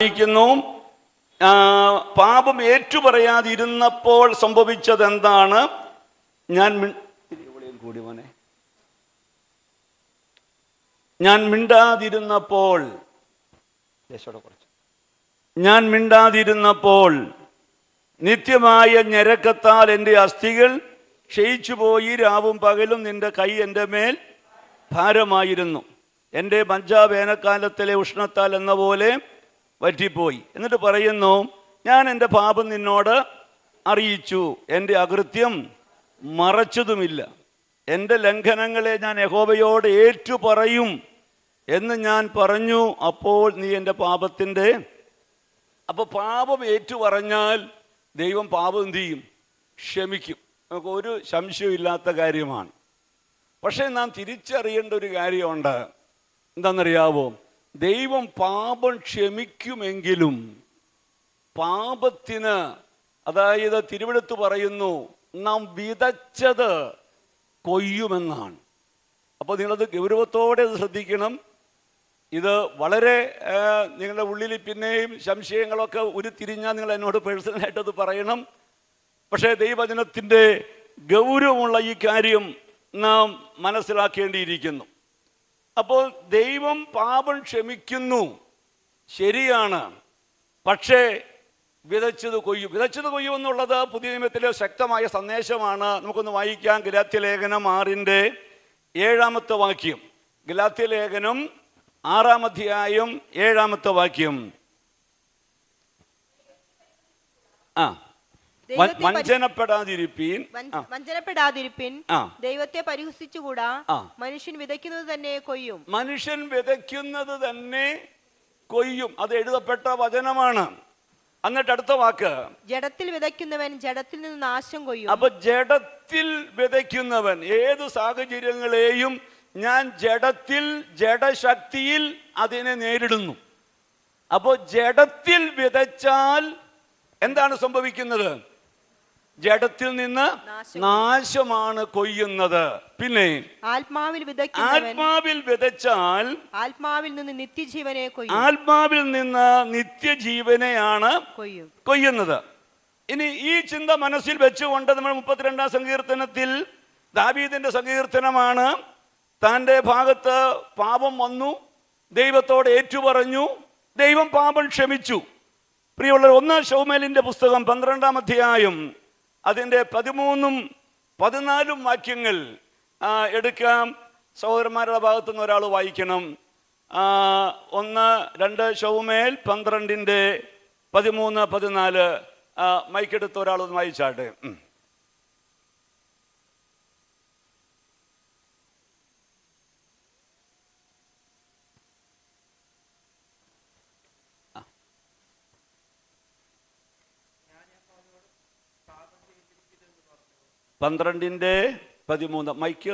ിക്കുന്നു പാപം ഏറ്റുപറയാതിരുന്നപ്പോൾ സംഭവിച്ചത് എന്താണ്? ഞാൻ മിണ്ടാതിരുന്നപ്പോൾ നിത്യമായ ഞരക്കത്താൽ എൻ്റെ അസ്ഥികൾ ക്ഷയിച്ചുപോയി. രാവും പകലും നിന്റെ കൈ എൻ്റെ മേൽ ഭാരമായിരുന്നു. എൻ്റെ മജ്ജ വേനൽക്കാലത്തിലെ ഉഷ്ണത്താൽ എന്ന പോലെ വറ്റിപ്പോയി. എന്നിട്ട് പറയുന്നു, ഞാൻ എൻ്റെ പാപം നിന്നോട് അറിയിച്ചു, എൻ്റെ അകൃത്യം മറച്ചതുമില്ല. എൻ്റെ ലംഘനങ്ങളെ ഞാൻ യഹോവയോട് ഏറ്റുപറയും എന്ന് ഞാൻ പറഞ്ഞു. അപ്പോൾ നീ എൻ്റെ പാപത്തിൻ്റെ അപ്പോൾ പാപം ഏറ്റുപറഞ്ഞാൽ ദൈവം പാപം എന്ത് ചെയ്യും? ക്ഷമിക്കും. നമുക്ക് ഒരു സംശയമില്ലാത്ത കാര്യമാണ്. പക്ഷേ നാം തിരിച്ചറിയേണ്ട ഒരു കാര്യമുണ്ട്. എന്താണെന്നറിയാവോ? ദൈവം പാപം ക്ഷമിക്കുമെങ്കിലും പാപത്തിന്, അതായത് തിരുവെഴുത്ത് പറയുന്നു, നാം വിതച്ചത് കൊയ്യുമെന്നാണ്. അപ്പോൾ നിങ്ങളത് ഗൗരവത്തോടെ ശ്രദ്ധിക്കണം. ഇത് വളരെ നിങ്ങളുടെ ഉള്ളിൽ പിന്നെയും സംശയങ്ങളൊക്കെ ഉരുത്തിരിഞ്ഞാൽ നിങ്ങൾ എന്നോട് പേഴ്സണലായിട്ടത് പറയണം. പക്ഷേ ദൈവവചനത്തിൻ്റെ ഗൗരവമുള്ള ഈ കാര്യം നാം മനസ്സിലാക്കേണ്ടിയിരിക്കുന്നു. അപ്പോൾ ദൈവം പാപം ക്ഷമിക്കുന്നു, ശരിയാണ്. പക്ഷേ വിതച്ചത് കൊയ്യും എന്നുള്ളത് പുതിയ നിയമത്തിലെ ശക്തമായ സന്ദേശമാണ്. നമുക്കൊന്ന് വായിക്കാം. ഗലാത്യലേഖനം 6-ന്റെ 7 ഗലാത്യലേഖനം 6-7 വഞ്ചനപ്പെടാതിരിപ്പിൻ, ദൈവത്തെ പരിഹസിച്ചുകൂടാ. മനുഷ്യൻ വിതയ്ക്കുന്നത് തന്നെ കൊയ്യും. അത് എഴുതപ്പെട്ട വചനമാണ്. എന്നിട്ട് അടുത്ത വാക്ക്, ജഡത്തിൽ വിതയ്ക്കുന്നവൻ ജഡത്തിൽ നിന്ന് നാശം കൊയ്യും. അപ്പൊ ജഡത്തിൽ വിതയ്ക്കുന്നവൻ, ഏതു സാഹചര്യങ്ങളെയും ഞാൻ ജഡത്തിൽ, ജഡശക്തിയിൽ അതിനെ നേരിടുന്നു. അപ്പോൾ ജഡത്തിൽ വിതച്ചാൽ എന്താണ് സംഭവിക്കുന്നത്? ജഡത്തിൽ നിന്ന് നാശമാണ് കൊയ്യുന്നത്. പിന്നെ ആത്മാവിൽ വിതച്ചാൽ ആത്മാവിൽ നിന്ന് നിത്യജീവനെയാണ് കൊയ്യുന്നത്. ഇനി ഈ ചിന്ത മനസ്സിൽ വെച്ചുകൊണ്ട് നമ്മൾ 32-ാം സങ്കീർത്തനത്തിൽ, ദാവീദിന്റെ സങ്കീർത്തനമാണ്, തൻ്റെ ഭാഗത്ത് പാപം വന്നു, ദൈവത്തോട് ഏറ്റുപറഞ്ഞു, ദൈവം പാപം ക്ഷമിച്ചു. പ്രിയമുള്ളവർ, 1 ശമൂവേലിന്റെ പുസ്തകം 12-ാം അധ്യായം അതിൻ്റെ 13-14 വാക്യങ്ങൾ എടുക്കാം. സഹോദരന്മാരുടെ ഭാഗത്തുനിന്ന് ഒരാൾ വായിക്കണം. 1-2 ശമൂവേൽ 12-ന്റെ 13-14 മൈക്കെടുത്ത് ഒരാളൊന്ന് വായിച്ചാട്ടെ. Mic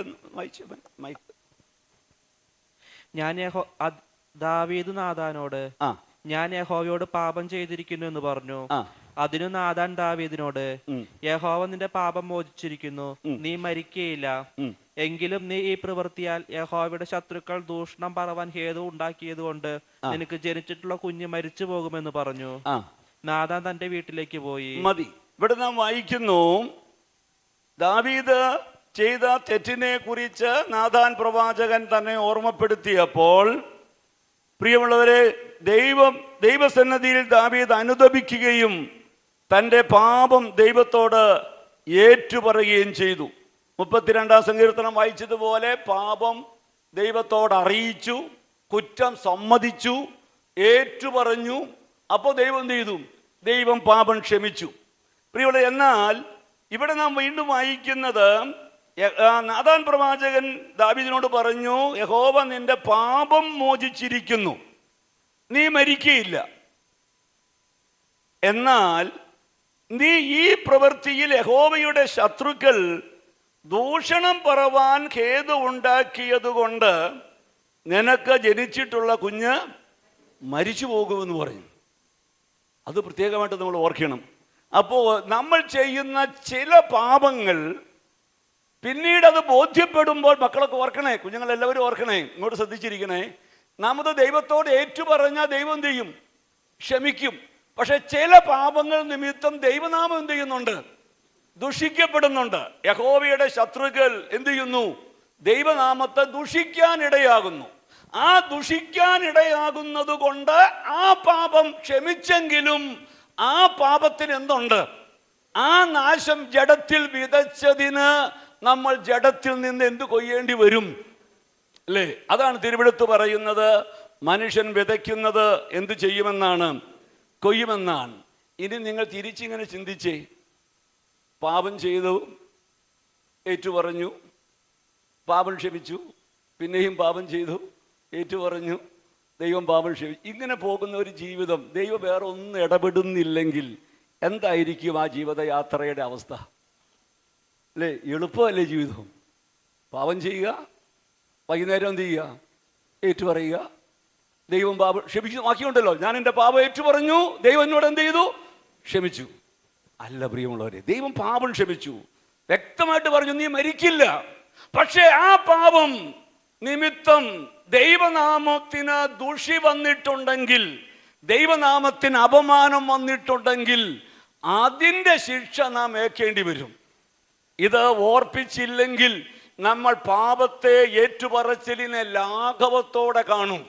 mic. ദാവീദ് നാഥാനോട്, ഞാൻ യഹോവയോട് പാപം ചെയ്തിരിക്കുന്നു എന്ന് പറഞ്ഞു. അതിനു നാഥാൻ ദാവീദിനോട്, യഹോവ നിന്റെ പാപം മോചിച്ചിരിക്കുന്നു, നീ മരിക്കുകയില്ല. എങ്കിലും നീ ഈ പ്രവൃത്തിയാൽ യഹോവയുടെ ശത്രുക്കൾ ദൂഷണം പറവാൻ ഹേതു ഉണ്ടാക്കിയത് കൊണ്ട് നിനക്ക് ജനിച്ചിട്ടുള്ള കുഞ്ഞ് മരിച്ചു പോകുമെന്ന് പറഞ്ഞു. നാഥാൻ തന്റെ വീട്ടിലേക്ക് പോയി. മതി. ഇവിടെ നാം വായിക്കുന്നു, ദാവീദ് ചെയ്ത തെറ്റിനെ കുറിച്ച് നാഥാൻ പ്രവാചകൻ തന്നെ ഓർമ്മപ്പെടുത്തിയപ്പോൾ, പ്രിയമുള്ളവരെ, ദൈവസന്നിധിയിൽ ദാവീദ് അനുതപിക്കുകയും തൻ്റെ പാപം ദൈവത്തോട് ഏറ്റുപറയുകയും ചെയ്തു. 32-ാം സങ്കീർത്തനം വായിച്ചതുപോലെ പാപം ദൈവത്തോട് അറിയിച്ചു, കുറ്റം സമ്മതിച്ചു, ഏറ്റുപറഞ്ഞു. അപ്പോൾ ദൈവം എന്ത് ചെയ്തു? ദൈവം പാപം ക്ഷമിച്ചു. പ്രിയമുള്ളവരെ, എന്നാൽ ഇവിടെ നാം വീണ്ടും വായിക്കുന്നത്, നാഥാൻ പ്രവാചകൻ ദാവീദിനോട് പറഞ്ഞു, യഹോവ നിന്റെ പാപം മോചിച്ചിരിക്കുന്നു, നീ മരിക്കയില്ല. എന്നാൽ നീ ഈ പ്രവൃത്തിയിൽ യഹോവയുടെ ശത്രുക്കൾ ദൂഷണം പറവാൻ ഹേതു ഉണ്ടാക്കിയത് കൊണ്ട് നിനക്ക് ജനിച്ചിട്ടുള്ള കുഞ്ഞ് മരിച്ചു പോകുമെന്ന് പറഞ്ഞു. അത് പ്രത്യേകമായിട്ട് നമ്മൾ ഓർക്കണം. അപ്പോൾ നമ്മൾ ചെയ്യുന്ന ചില പാപങ്ങൾ പിന്നീട് അത് ബോധ്യപ്പെടുമ്പോൾ, മക്കളൊക്കെ ഓർക്കണേ, കുഞ്ഞുങ്ങളെല്ലാവരും ഓർക്കണേ, ഇങ്ങോട്ട് ശ്രദ്ധിച്ചിരിക്കണേ, നാമത് ദൈവത്തോട് ഏറ്റുപറഞ്ഞാൽ ദൈവം ചെയ്യും, ക്ഷമിക്കും. പക്ഷെ ചില പാപങ്ങൾ നിമിത്തം ദൈവനാമം എന്ത് ചെയ്യുന്നുണ്ട്? ദുഷിക്കപ്പെടുന്നുണ്ട്. യഹോവയുടെ ശത്രുക്കൾ എന്ത് ചെയ്യുന്നു? ദൈവനാമത്തെ ദുഷിക്കാൻ ഇടയാകുന്നു. ആ ദുഷിക്കാൻ ഇടയാകുന്നത് കൊണ്ട് ആ പാപം ക്ഷമിച്ചെങ്കിലും ആ പാപത്തിന് എന്തുണ്ട്? ആ നാശം ജഡത്തിൽ വിതച്ചതിന് നമ്മൾ ജഡത്തിൽ നിന്ന് എന്ത് കൊയ്യേണ്ടി വരും? അല്ലേ? അതാണ് തിരുവെടുത്ത് പറയുന്നത്, മനുഷ്യൻ വിതയ്ക്കുന്നത് എന്ത് ചെയ്യുമെന്നാണ്? കൊയ്യുമെന്നാണ്. ഇനി നിങ്ങൾ തിരിച്ചിങ്ങനെ ചിന്തിച്ചേ. പാപം ചെയ്തു, ഏറ്റുപറഞ്ഞു, പാപം ക്ഷമിച്ചു, പിന്നെയും പാപം ചെയ്തു, ഏറ്റുപറഞ്ഞു, ദൈവം പാപം ക്ഷമിച്ചു. ഇങ്ങനെ പോകുന്ന ഒരു ജീവിതം, ദൈവം വേറെ ഒന്നും ഇടപെടുന്നില്ലെങ്കിൽ എന്തായിരിക്കും ആ ജീവിതയാത്രയുടെ അവസ്ഥ? അല്ലേ? എളുപ്പമല്ലേ ജീവിതം? പാപം ചെയ്യുക, വൈകുന്നേരം എന്ത് ചെയ്യുക? ഏറ്റുപറയുക, ദൈവം പാപം ക്ഷമിച്ചു. വാക്കിയുണ്ടല്ലോ, ഞാൻ എൻ്റെ പാപം ഏറ്റുപറഞ്ഞു, ദൈവം എന്നോട് എന്ത് ചെയ്തു? ക്ഷമിച്ചു. അല്ല പ്രിയമുള്ളവരെ, ദൈവം പാപം ക്ഷമിച്ചു, വ്യക്തമായിട്ട് പറഞ്ഞു നീ മരിക്കില്ല. പക്ഷേ ആ പാപം നിമിത്തം ദൈവനാമത്തിന് ദുഷി വന്നിട്ടുണ്ടെങ്കിൽ, ദൈവനാമത്തിന് അപമാനം വന്നിട്ടുണ്ടെങ്കിൽ അതിൻ്റെ ശിക്ഷ നാം ഏൽക്കേണ്ടി വരും. ഇത് ഓർപ്പിച്ചില്ലെങ്കിൽ നമ്മൾ പാപത്തെ ഏറ്റുപറച്ചിലിനെ ലാഘവത്തോടെ കാണും.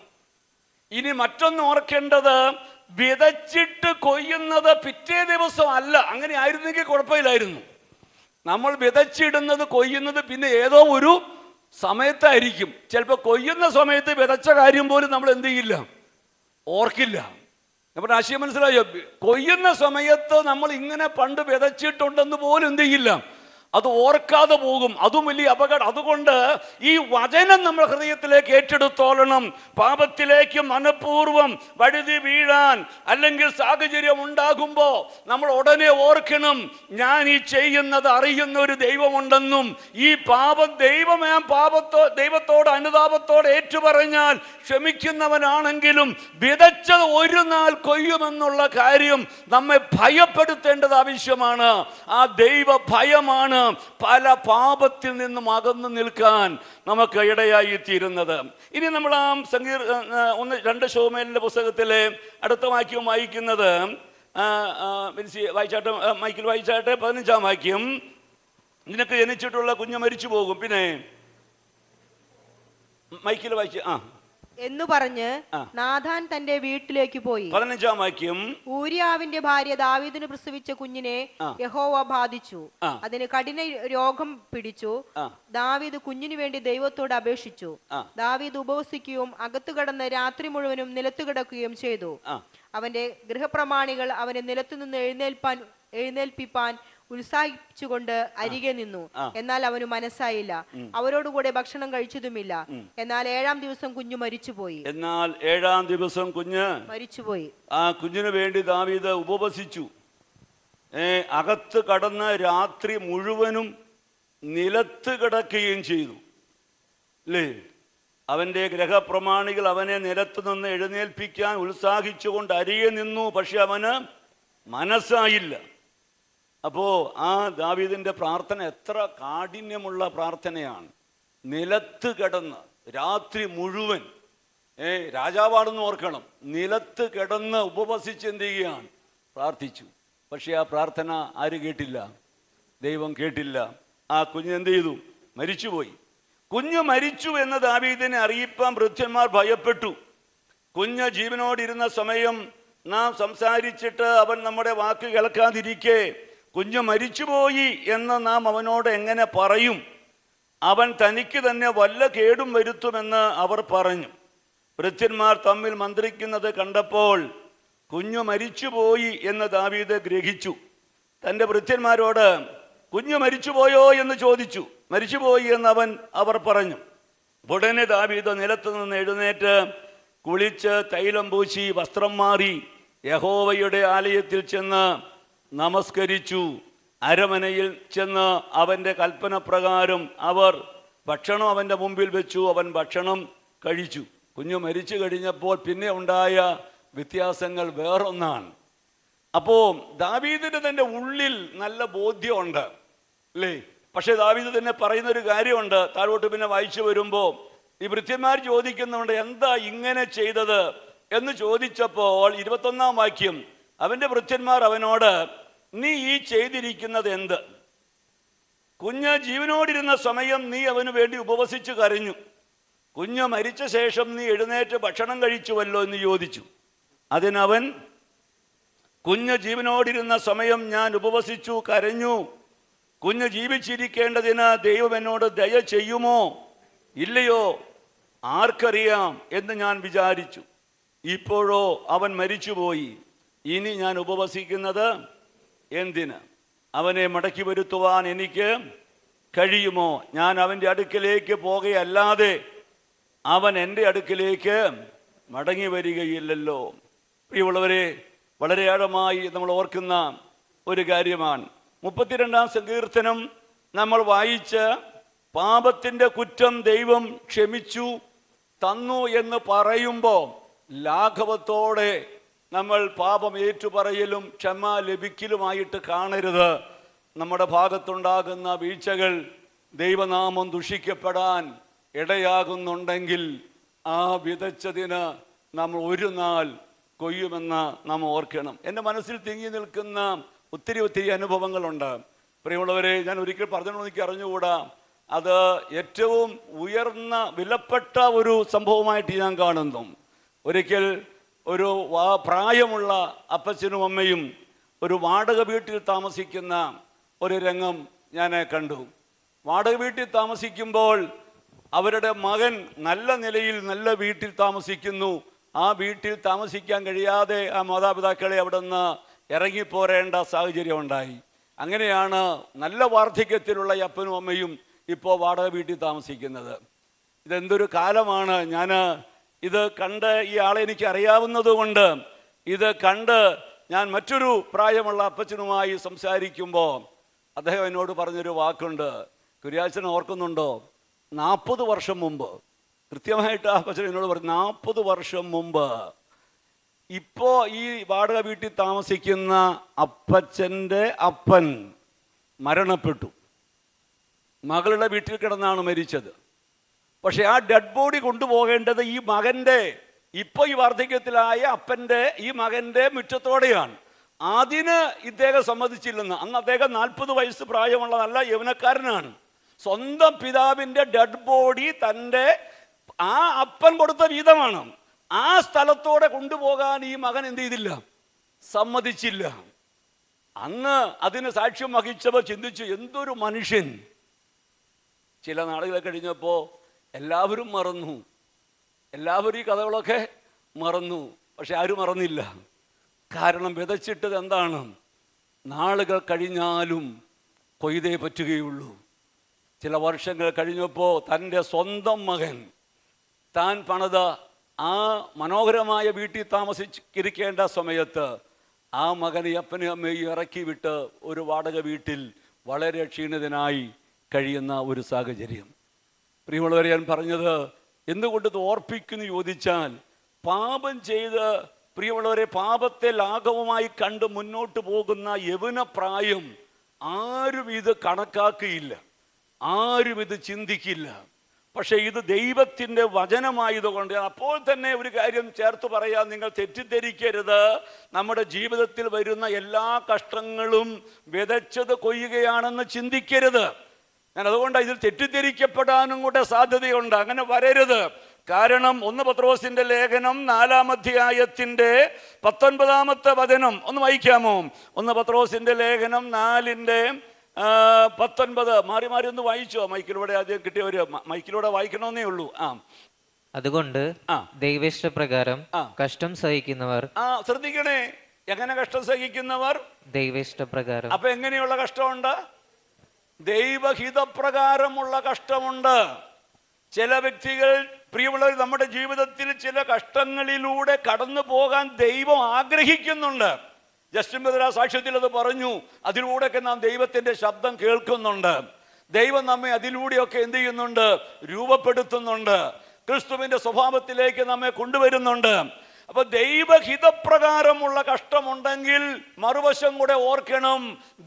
ഇനി മറ്റൊന്ന് ഓർക്കേണ്ടത്, വിതച്ചിട്ട് കൊയ്യുന്നത് പിറ്റേ ദിവസം അല്ല. അങ്ങനെ ആയിരുന്നെങ്കിൽ കുഴപ്പമില്ലായിരുന്നു. നമ്മൾ വിതച്ചിടുന്നത് കൊയ്യുന്നത് പിന്നെ ഏതോ ഒരു സമയത്തായിരിക്കും. ചിലപ്പോൾ കൊയ്യുന്ന സമയത്ത് വിതച്ച കാര്യം പോലും നമ്മൾ എന്ത് ചെയ്യില്ല? ഓർക്കില്ല. നമ്മുടെ ആശയം മനസ്സിലായോ? കൊയ്യുന്ന സമയത്ത് നമ്മൾ ഇങ്ങനെ പണ്ട് വിതച്ചിട്ടുണ്ടെന്ന് പോലും എന്ത് ചെയ്യില്ല? അത് ഓർക്കാതെ പോകും. അതും വലിയ അപകടം. അതുകൊണ്ട് ഈ വചനം നമ്മൾ ഹൃദയത്തിലേക്ക് ഏറ്റെടുത്തോളണം. പാപത്തിലേക്ക് മനഃപൂർവ്വം വഴുതി വീഴാൻ അല്ലെങ്കിൽ സാഹചര്യം ഉണ്ടാകുമ്പോൾ നമ്മൾ ഉടനെ ഓർക്കണം, ഞാൻ ഈ ചെയ്യുന്നത് അറിയുന്ന ഒരു ദൈവമുണ്ടെന്നും ഈ പാപം ദൈവത്തോട് അനുതാപത്തോടെ ഏറ്റുപറഞ്ഞാൽ ക്ഷമിക്കുന്നവനാണെങ്കിലും വിതച്ചത് ഒരു നാൾ കൊയ്യുമെന്നുള്ള കാര്യം നമ്മെ ഭയപ്പെടുത്തേണ്ടത് ആവശ്യമാണ്. ആ ദൈവ ഭയമാണ് പല പാപത്തിൽ നിന്നും അകന്നു നിൽക്കാൻ നമുക്ക് ഇടയായി തീരുന്നത്. ഇനി നമ്മൾ ആ 2 ശമൂവേലിന്റെ പുസ്തകത്തിലെ അടുത്ത വാക്യം വായിക്കുന്നത്, വായിച്ചാട്ടെ മൈക്കിൽ വായിച്ചാട്ടെ, 15-ാം വാക്യം. നിനക്ക് ജനിച്ചിട്ടുള്ള കുഞ്ഞ് മരിച്ചു പോകും. പിന്നെ മൈക്കിൽ വായിച്ചു. എന്നു പറഞ്ഞ് നാഥാൻ തന്റെ വീട്ടിലേക്ക് പോയി. 15-ാം വാക്യം. ഊരിയാവിന്റെ ഭാര്യ ദാവീദിന് പ്രസവിച്ച കുഞ്ഞിനെ യഹോവ ബാധിച്ചു, അതിന് കഠിന രോഗം പിടിച്ചു. ദാവീദ് കുഞ്ഞിനു വേണ്ടി ദൈവത്തോട് അപേക്ഷിച്ചു. ദാവീദ് ഉപവസിക്കുകയും അകത്തു കടന്ന് രാത്രി മുഴുവനും നിലത്തു കിടക്കുകയും ചെയ്തു. അവന്റെ ഗൃഹപ്രമാണികൾ അവനെ നിലത്തുനിന്ന് എഴുന്നേൽപ്പിപ്പാൻ ഉത്സാഹിച്ചുകൊണ്ട് അരികെ നിന്നു. എന്നാൽ അവന് മനസ്സായില്ല, അവരോടുകൂടെ ഭക്ഷണം കഴിച്ചതുമില്ല. എന്നാൽ 7-ാം ദിവസം കുഞ്ഞു മരിച്ചുപോയി. മരിച്ചുപോയി. ആ കുഞ്ഞിനു വേണ്ടി ദാവീദ് ഉപവസിച്ചു. അകത്ത് കടന്ന് രാത്രി മുഴുവനും നിലത്ത് കിടക്കുകയും ചെയ്തു. അല്ലേ? അവന്റെ ഗൃഹപ്രമാണികൾ അവനെ നിലത്ത് നിന്ന് എഴുന്നേൽപ്പിക്കാൻ ഉത്സാഹിച്ചുകൊണ്ട് അരികെ നിന്നു. പക്ഷെ അവന് മനസ്സായില്ല. അപ്പോ ആ ദാവീദിന്റെ പ്രാർത്ഥന എത്ര കാഠിന്യമുള്ള പ്രാർത്ഥനയാണ്. നിലത്ത് കിടന്ന് രാത്രി മുഴുവൻ, രാജാവാണെന്ന് ഓർക്കണം, നിലത്ത് കിടന്ന് ഉപവസിച്ച് എന്ത് ചെയ്യുകയാണ്? പ്രാർത്ഥിച്ചു. പക്ഷെ ആ പ്രാർത്ഥന ആര് കേട്ടില്ല? ദൈവം കേട്ടില്ല. ആ കുഞ്ഞ് എന്ത് ചെയ്തു? മരിച്ചുപോയി. കുഞ്ഞ് മരിച്ചു എന്ന് ദാവീദിനെ അറിയിപ്പാൻ ഭൃത്യന്മാർ ഭയപ്പെട്ടു. കുഞ്ഞ് ജീവനോടിരുന്ന സമയം നാം സംസാരിച്ചിട്ട് അവൻ നമ്മുടെ വാക്ക് കേൾക്കാതിരിക്കെ കുഞ്ഞ് മരിച്ചുപോയി എന്ന് നാം അവനോട് എങ്ങനെ പറയും? അവൻ തനിക്ക് തന്നെ വല്ല കേടും വരുത്തുമെന്ന് അവർ പറഞ്ഞു. ഭൃത്യന്മാർ തമ്മിൽ മന്ത്രിക്കുന്നത് കണ്ടപ്പോൾ കുഞ്ഞു മരിച്ചുപോയി എന്ന് ദാവീദ് ഗ്രഹിച്ചു. തൻ്റെ ഭൃത്യന്മാരോട് കുഞ്ഞു മരിച്ചുപോയോ എന്ന് ചോദിച്ചു. മരിച്ചുപോയി എന്ന് അവർ പറഞ്ഞു. ഉടനെ ദാവീദ് നിലത്ത് നിന്ന് എഴുന്നേറ്റ് കുളിച്ച് തൈലം പൂശി വസ്ത്രം മാറി യഹോവയുടെ ആലയത്തിൽ ചെന്ന് നമസ്കരിച്ചു. അരമനയിൽ ചെന്ന് അവൻ്റെ കൽപ്പന പ്രകാരം അവർ ഭക്ഷണം അവൻ്റെ മുമ്പിൽ വെച്ചു. അവൻ ഭക്ഷണം കഴിച്ചു. കുഞ്ഞു മരിച്ചു കഴിഞ്ഞപ്പോൾ പിന്നെ ഉണ്ടായ വ്യത്യാസങ്ങൾ വേറൊന്നാണ്. അപ്പോൾ ദാവീദിന് തൻ്റെ ഉള്ളിൽ നല്ല ബോധ്യമുണ്ട്, അല്ലേ? പക്ഷെ ദാവീദ് തന്നെ പറയുന്നൊരു കാര്യമുണ്ട്. താഴോട്ട് പിന്നെ വായിച്ചു വരുമ്പോൾ ഈ ഭൃത്യന്മാർ ചോദിക്കുന്നുണ്ട്, എന്താ ഇങ്ങനെ ചെയ്തത്? എന്ന് ചോദിച്ചപ്പോൾ 21-ാം വാക്യം, അവന്റെ ഭൃത്യന്മാർ അവനോട്, നീ ഈ ചെയ്തിരിക്കുന്നത് എന്ത്? കുഞ്ഞ് ജീവനോടിരുന്ന സമയം നീ അവന് വേണ്ടി ഉപവസിച്ച് കരഞ്ഞു, കുഞ്ഞ് മരിച്ച ശേഷം നീ എഴുന്നേറ്റ് ഭക്ഷണം കഴിച്ചുവല്ലോ എന്ന് ചോദിച്ചു. അതിനവൻ, കുഞ്ഞ് ജീവനോടിരുന്ന സമയം ഞാൻ ഉപവസിച്ചു കരഞ്ഞു, കുഞ്ഞ് ജീവിച്ചിരിക്കേണ്ടതിന് ദൈവം എന്നോട് ദയ ചെയ്യുമോ ഇല്ലയോ ആർക്കറിയാം എന്ന് ഞാൻ വിചാരിച്ചു. ഇപ്പോഴോ അവൻ മരിച്ചുപോയി, ഇനി ഞാൻ ഉപവസിക്കുന്നത് എന്തിന്? അവനെ മടക്കി വരുത്തുവാൻ എനിക്ക് കഴിയുമോ? ഞാൻ അവൻ്റെ അടുക്കലേക്ക് പോകുകയല്ലാതെ അവൻ എൻ്റെ അടുക്കലേക്ക് മടങ്ങി വരികയില്ലല്ലോ. പ്രിയമുള്ളവരെ, വളരെ ആഴമായി നമ്മൾ ഓർക്കുന്ന ഒരു കാര്യമാണ്. 32-ാം സങ്കീർത്തനം നമ്മൾ വായിച്ച് പാപത്തിൻ്റെ കുറ്റം ദൈവം ക്ഷമിച്ചു തന്നു എന്ന് പറയുമ്പോൾ ലാഘവത്തോടെ നമ്മൾ പാപം ഏറ്റുപറയലും ക്ഷമ ലഭിക്കലുമായിട്ട് കാണരുത്. നമ്മുടെ ഭാഗത്തുണ്ടാകുന്ന വീഴ്ചകൾ ദൈവനാമം ദുഷിക്കപ്പെടാൻ ഇടയാകുന്നുണ്ടെങ്കിൽ ആ വിതച്ചതിന് നമ്മൾ ഒരു നാൾ കൊയ്യുമെന്ന് നാം ഓർക്കണം. എൻ്റെ മനസ്സിൽ തിങ്ങി നിൽക്കുന്ന ഒത്തിരി അനുഭവങ്ങളുണ്ട്. പ്രിയമുള്ളവരെ, ഞാൻ ഒരിക്കൽ പറഞ്ഞോ എനിക്ക് അറിഞ്ഞുകൂടാ, അത് ഏറ്റവും ഉയർന്ന വിലപ്പെട്ട ഒരു സംഭവമായിട്ട് ഞാൻ കാണുന്നു. ഒരിക്കൽ ഒരു പ്രായമുള്ള അപ്പച്ചനും അമ്മയും ഒരു വാടക വീട്ടിൽ താമസിക്കുന്ന ഒരു രംഗം ഞാൻ കണ്ടു. വാടക വീട്ടിൽ താമസിക്കുമ്പോൾ അവരുടെ മകൻ നല്ല നിലയിൽ നല്ല വീട്ടിൽ താമസിക്കുന്നു. ആ വീട്ടിൽ താമസിക്കാൻ കഴിയാതെ ആ മാതാപിതാക്കളെ അവിടെ നിന്ന് ഇറങ്ങിപ്പോരേണ്ട സാഹചര്യം ഉണ്ടായി. അങ്ങനെയാണ് നല്ല വാർദ്ധക്യത്തിലുള്ള ഈ അപ്പനും അമ്മയും ഇപ്പോൾ വാടക വീട്ടിൽ താമസിക്കുന്നത്. ഇതെന്തൊരു കാലമാണ്! ഞാൻ ഇത് കണ്ട്, ഈ ആളെ എനിക്ക് അറിയാവുന്നത് കൊണ്ട് ഇത് കണ്ട് ഞാൻ മറ്റൊരു പ്രായമുള്ള അപ്പച്ചനുമായി സംസാരിക്കുമ്പോൾ അദ്ദേഹം എന്നോട് പറഞ്ഞൊരു വാക്കുണ്ട്. കുര്യാച്ചൻ ഓർക്കുന്നുണ്ടോ? 40 വർഷം മുമ്പ്, കൃത്യമായിട്ട് ആ അപ്പച്ചൻ എന്നോട് പറഞ്ഞു, 40 വർഷം മുമ്പ് ഇപ്പോ ഈ വാടക വീട്ടിൽ താമസിക്കുന്ന അപ്പച്ചൻ്റെ അപ്പൻ മരണപ്പെട്ടു. മകളുടെ വീട്ടിൽ കിടന്നാണ് മരിച്ചത്. പക്ഷെ ആ ഡെഡ് ബോഡി കൊണ്ടുപോകേണ്ടത് ഈ മകൻ്റെ, ഇപ്പൊ ഈ വാർദ്ധക്യത്തിലായ അപ്പൻ്റെ ഈ മകൻ്റെ മുറ്റത്തോടെയാണ്. അതിന് ഇദ്ദേഹം സമ്മതിച്ചില്ലെന്ന്. അന്ന് അദ്ദേഹം 40 വയസ്സ് പ്രായമുള്ള നല്ല യൗവനക്കാരനാണ്. സ്വന്തം പിതാവിൻ്റെ ഡെഡ് ബോഡി തൻ്റെ ആ അപ്പൻ കൊടുത്ത വീതമാണ്. ആ സ്ഥലത്തോടെ കൊണ്ടുപോകാൻ ഈ മകൻ എന്ത് ചെയ്തില്ല? സമ്മതിച്ചില്ല. അന്ന് അതിന് സാക്ഷ്യം വഹിച്ചപ്പോൾ ചിന്തിച്ചു, എന്തൊരു മനുഷ്യൻ. ചില നാളുകൾ കഴിഞ്ഞപ്പോൾ എല്ലാവരും മറന്നു, എല്ലാവരും ഈ കഥകളൊക്കെ മറന്നു. പക്ഷെ ആരും മറന്നില്ല. കാരണം വിതച്ചിട്ടത് എന്താണ്? നാളുകൾ കഴിഞ്ഞാലും കൊയ്തേ പറ്റുകയുള്ളൂ. ചില വർഷങ്ങൾ കഴിഞ്ഞപ്പോൾ തൻ്റെ സ്വന്തം മകൻ താൻ പണിത ആ മനോഹരമായ വീട്ടിൽ താമസിച്ചിരിക്കേണ്ട സമയത്ത് ആ മകനെ അപ്പനെയും അമ്മയും ഇറക്കി വിട്ട് ഒരു വാടക വീട്ടിൽ വളരെ ക്ഷീണിതനായി കഴിയുന്ന ഒരു സാഹചര്യം. പ്രിയമുള്ളവരെ, ഞാൻ പറഞ്ഞത് എന്തുകൊണ്ട് ഇത് ഓർപ്പിക്കുന്നു ചോദിച്ചാൽ, പാപം ചെയ്ത് പ്രിയമുള്ളവരെ പാപത്തെ ലാഘവമായി കണ്ട് മുന്നോട്ട് പോകുന്ന യൗവന പ്രായം ആരും ഇത് കണക്കാക്കിയില്ല, ആരും ഇത് ചിന്തിക്കില്ല. പക്ഷെ ഇത് ദൈവത്തിൻ്റെ വചനമായതുകൊണ്ട് അപ്പോൾ തന്നെ ഒരു കാര്യം ചേർത്ത് പറയാൻ, നിങ്ങൾ തെറ്റിദ്ധരിക്കരുത്. നമ്മുടെ ജീവിതത്തിൽ വരുന്ന എല്ലാ കഷ്ടങ്ങളും വിതച്ചത് കൊയ്യുകയാണെന്ന് ചിന്തിക്കരുത്. ഞാൻ അതുകൊണ്ട് ഇതിൽ തെറ്റിദ്ധരിക്കപ്പെടാനും കൂടെ സാധ്യതയുണ്ട്. അങ്ങനെ വരരുത്. കാരണം 1 പത്രോസിന്റെ ലേഖനം 4-ാം അധ്യായത്തിന്റെ 19-ാമത്തെ വചനം ഒന്ന് വായിക്കാമോ? 1 പത്രോസിന്റെ ലേഖനം 4-ന്റെ 19 മാറി മാറി ഒന്ന് വായിച്ചോ? മൈക്കിലൂടെ ആദ്യം കിട്ടിയവര് മൈക്കിലൂടെ വായിക്കണമെന്നേ ഉള്ളൂ. അതുകൊണ്ട് ദൈവേഷ്ടപ്രകാരം കഷ്ടം സഹിക്കുന്നവർ, ശ്രദ്ധിക്കണേ, എങ്ങനെ കഷ്ടം സഹിക്കുന്നവർ? ദൈവേഷ്ടപ്രകാരം. അപ്പൊ എങ്ങനെയുള്ള കഷ്ടമുണ്ട്? ദൈവഹിതപ്രകാരമുള്ള കഷ്ടമുണ്ട്. ചില വ്യക്തികൾ, പ്രിയമുള്ളവർ, നമ്മുടെ ജീവിതത്തിൽ ചില കഷ്ടങ്ങളിലൂടെ കടന്നു പോകാൻ ദൈവം ആഗ്രഹിക്കുന്നുണ്ട്. ജസ്റ്റിൻ ബദല സാക്ഷ്യത്തിൽ അത് പറഞ്ഞു. അതിലൂടെയൊക്കെ നാം ദൈവത്തിന്റെ ശബ്ദം കേൾക്കുന്നുണ്ട്. ദൈവം നമ്മെ അതിലൂടെയൊക്കെ എന്ത് ചെയ്യുന്നുണ്ട്? രൂപപ്പെടുത്തുന്നുണ്ട്. ക്രിസ്തുവിന്റെ സ്വഭാവത്തിലേക്ക് നമ്മെ കൊണ്ടുവരുന്നുണ്ട്. അപ്പൊ ദൈവഹിതപ്രകാരമുള്ള കഷ്ടമുണ്ടെങ്കിൽ മറുവശം കൂടെ ഓർക്കണം,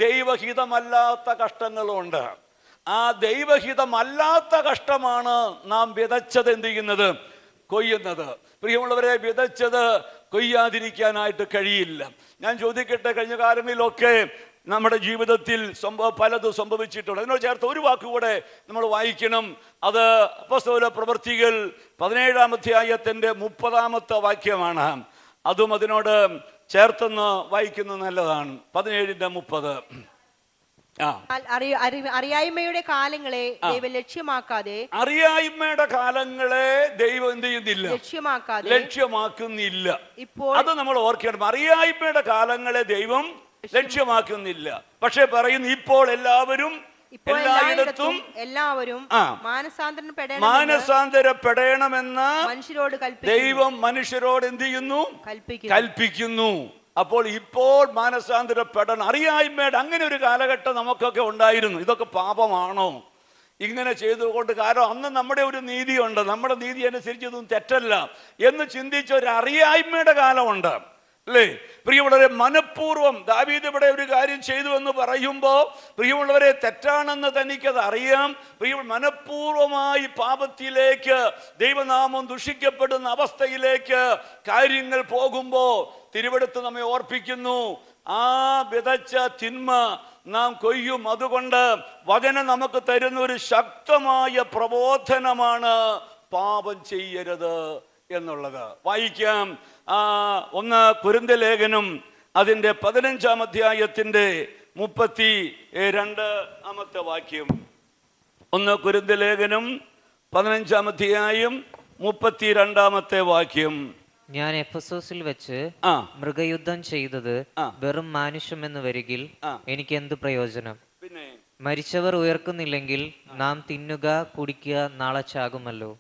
ദൈവഹിതമല്ലാത്ത കഷ്ടങ്ങളുണ്ട്. ആ ദൈവഹിതമല്ലാത്ത കഷ്ടമാണ് നാം വിതച്ചത് എന്ത് ചെയ്യുന്നത്? കൊയ്യുന്നത്. പ്രിയമുള്ളവരെ, വിതച്ചത് കൊയ്യാതിരിക്കാനായിട്ട് കഴിയില്ല. ഞാൻ ചോദിക്കട്ടെ, കഴിഞ്ഞ കാലങ്ങളിലൊക്കെ നമ്മുടെ ജീവിതത്തിൽ പലതും സംഭവിച്ചിട്ടുണ്ട്. അതിനോട് ചേർത്ത് ഒരു വാക്കുകൂടെ നമ്മൾ വായിക്കണം. അത് അപ്പോസ്തല പ്രവൃത്തികൾ 17-ാം അധ്യായത്തിന്റെ 30-ാമത്തെ വാക്യമാണ്. അതും അതിനോട് ചേർത്തൊന്ന് വായിക്കുന്നത് നല്ലതാണ്. 17:30. അറിയായ്മയുടെ കാലങ്ങളെ ദൈവം ലക്ഷ്യമാക്കാതെ ദൈവം എന്ത് ചെയ്യുന്നില്ല? ലക്ഷ്യമാക്കുന്നില്ല. ഇപ്പോൾ അത് നമ്മൾ ഓർക്കണം. അറിയായ്മയുടെ കാലങ്ങളെ ദൈവം ലക്ഷ്യമാക്കുന്നില്ല. പക്ഷെ പറയുന്നു, ഇപ്പോൾ എല്ലാവരും എല്ലായിടത്തും എല്ലാവരും മാനസാന്തരപ്പെടണമെന്ന് മനുഷ്യരോട് ദൈവം മനുഷ്യരോട് എന്ത് ചെയ്യുന്നു? കൽപ്പിക്കുന്നു. അപ്പോൾ ഇപ്പോൾ മാനസാന്തരപ്പെടണം. അറിയായ്മയുടെ അങ്ങനെ ഒരു കാലഘട്ടം നമുക്കൊക്കെ ഉണ്ടായിരുന്നു. ഇതൊക്കെ പാപമാണോ ഇങ്ങനെ ചെയ്തുകൊണ്ട്? കാരണം അന്ന് നമ്മുടെ ഒരു നീതിയുണ്ട്, നമ്മുടെ നീതി അനുസരിച്ച് ഇതൊന്നും തെറ്റല്ല എന്ന് ചിന്തിച്ച ഒരു അറിയായ്മയുടെ കാലമുണ്ട്, അല്ലേ? പ്രിയമുള്ളവരെ, മനഃപൂർവ്വം ദാവീദ് ഇവിടെ ഒരു കാര്യം ചെയ്തു എന്ന് പറയുമ്പോൾ, പ്രിയമുള്ളവരെ, തെറ്റാണെന്ന് തനിക്കത് അറിയാം. മനഃപൂർവ്വമായി പാപത്തിലേക്ക്, ദൈവനാമം ദുഷിക്കപ്പെടുന്ന അവസ്ഥയിലേക്ക് കാര്യങ്ങൾ പോകുമ്പോൾ തിരുവെടുത്ത് നമ്മെ ഓർപ്പിക്കുന്നു, ആ വിതച്ച തിന്മ നാം കൊയ്യും. അതുകൊണ്ട് വചനം നമുക്ക് തരുന്ന ഒരു ശക്തമായ പ്രബോധനമാണ് പാപം ചെയ്യരുത് എന്നുള്ളത്. വായിക്കാം. 1 കൊരിന്ത്യർ ലേഖനം അതിന്റെ 15-ാം അധ്യായത്തിന്റെ 32-ാമത്തെ വാക്യം. 1 കൊരിന്ത്യർ ലേഖനം 15-ാം അധ്യായം 32-ാമത്തെ വാക്യം. ഞാൻ എഫെസോസിൽ വെച്ച് മൃഗയുദ്ധം ചെയ്തത് വെറും മാനുഷ്യമെന്ന് വരികിൽ എനിക്ക് എന്ത് പ്രയോജനം? പിന്നെ മരിച്ചവർ ഉയർക്കുന്നില്ലെങ്കിൽ നാം തിന്നുക കുടിക്കുക നാളെ ചാകുമല്ലോ.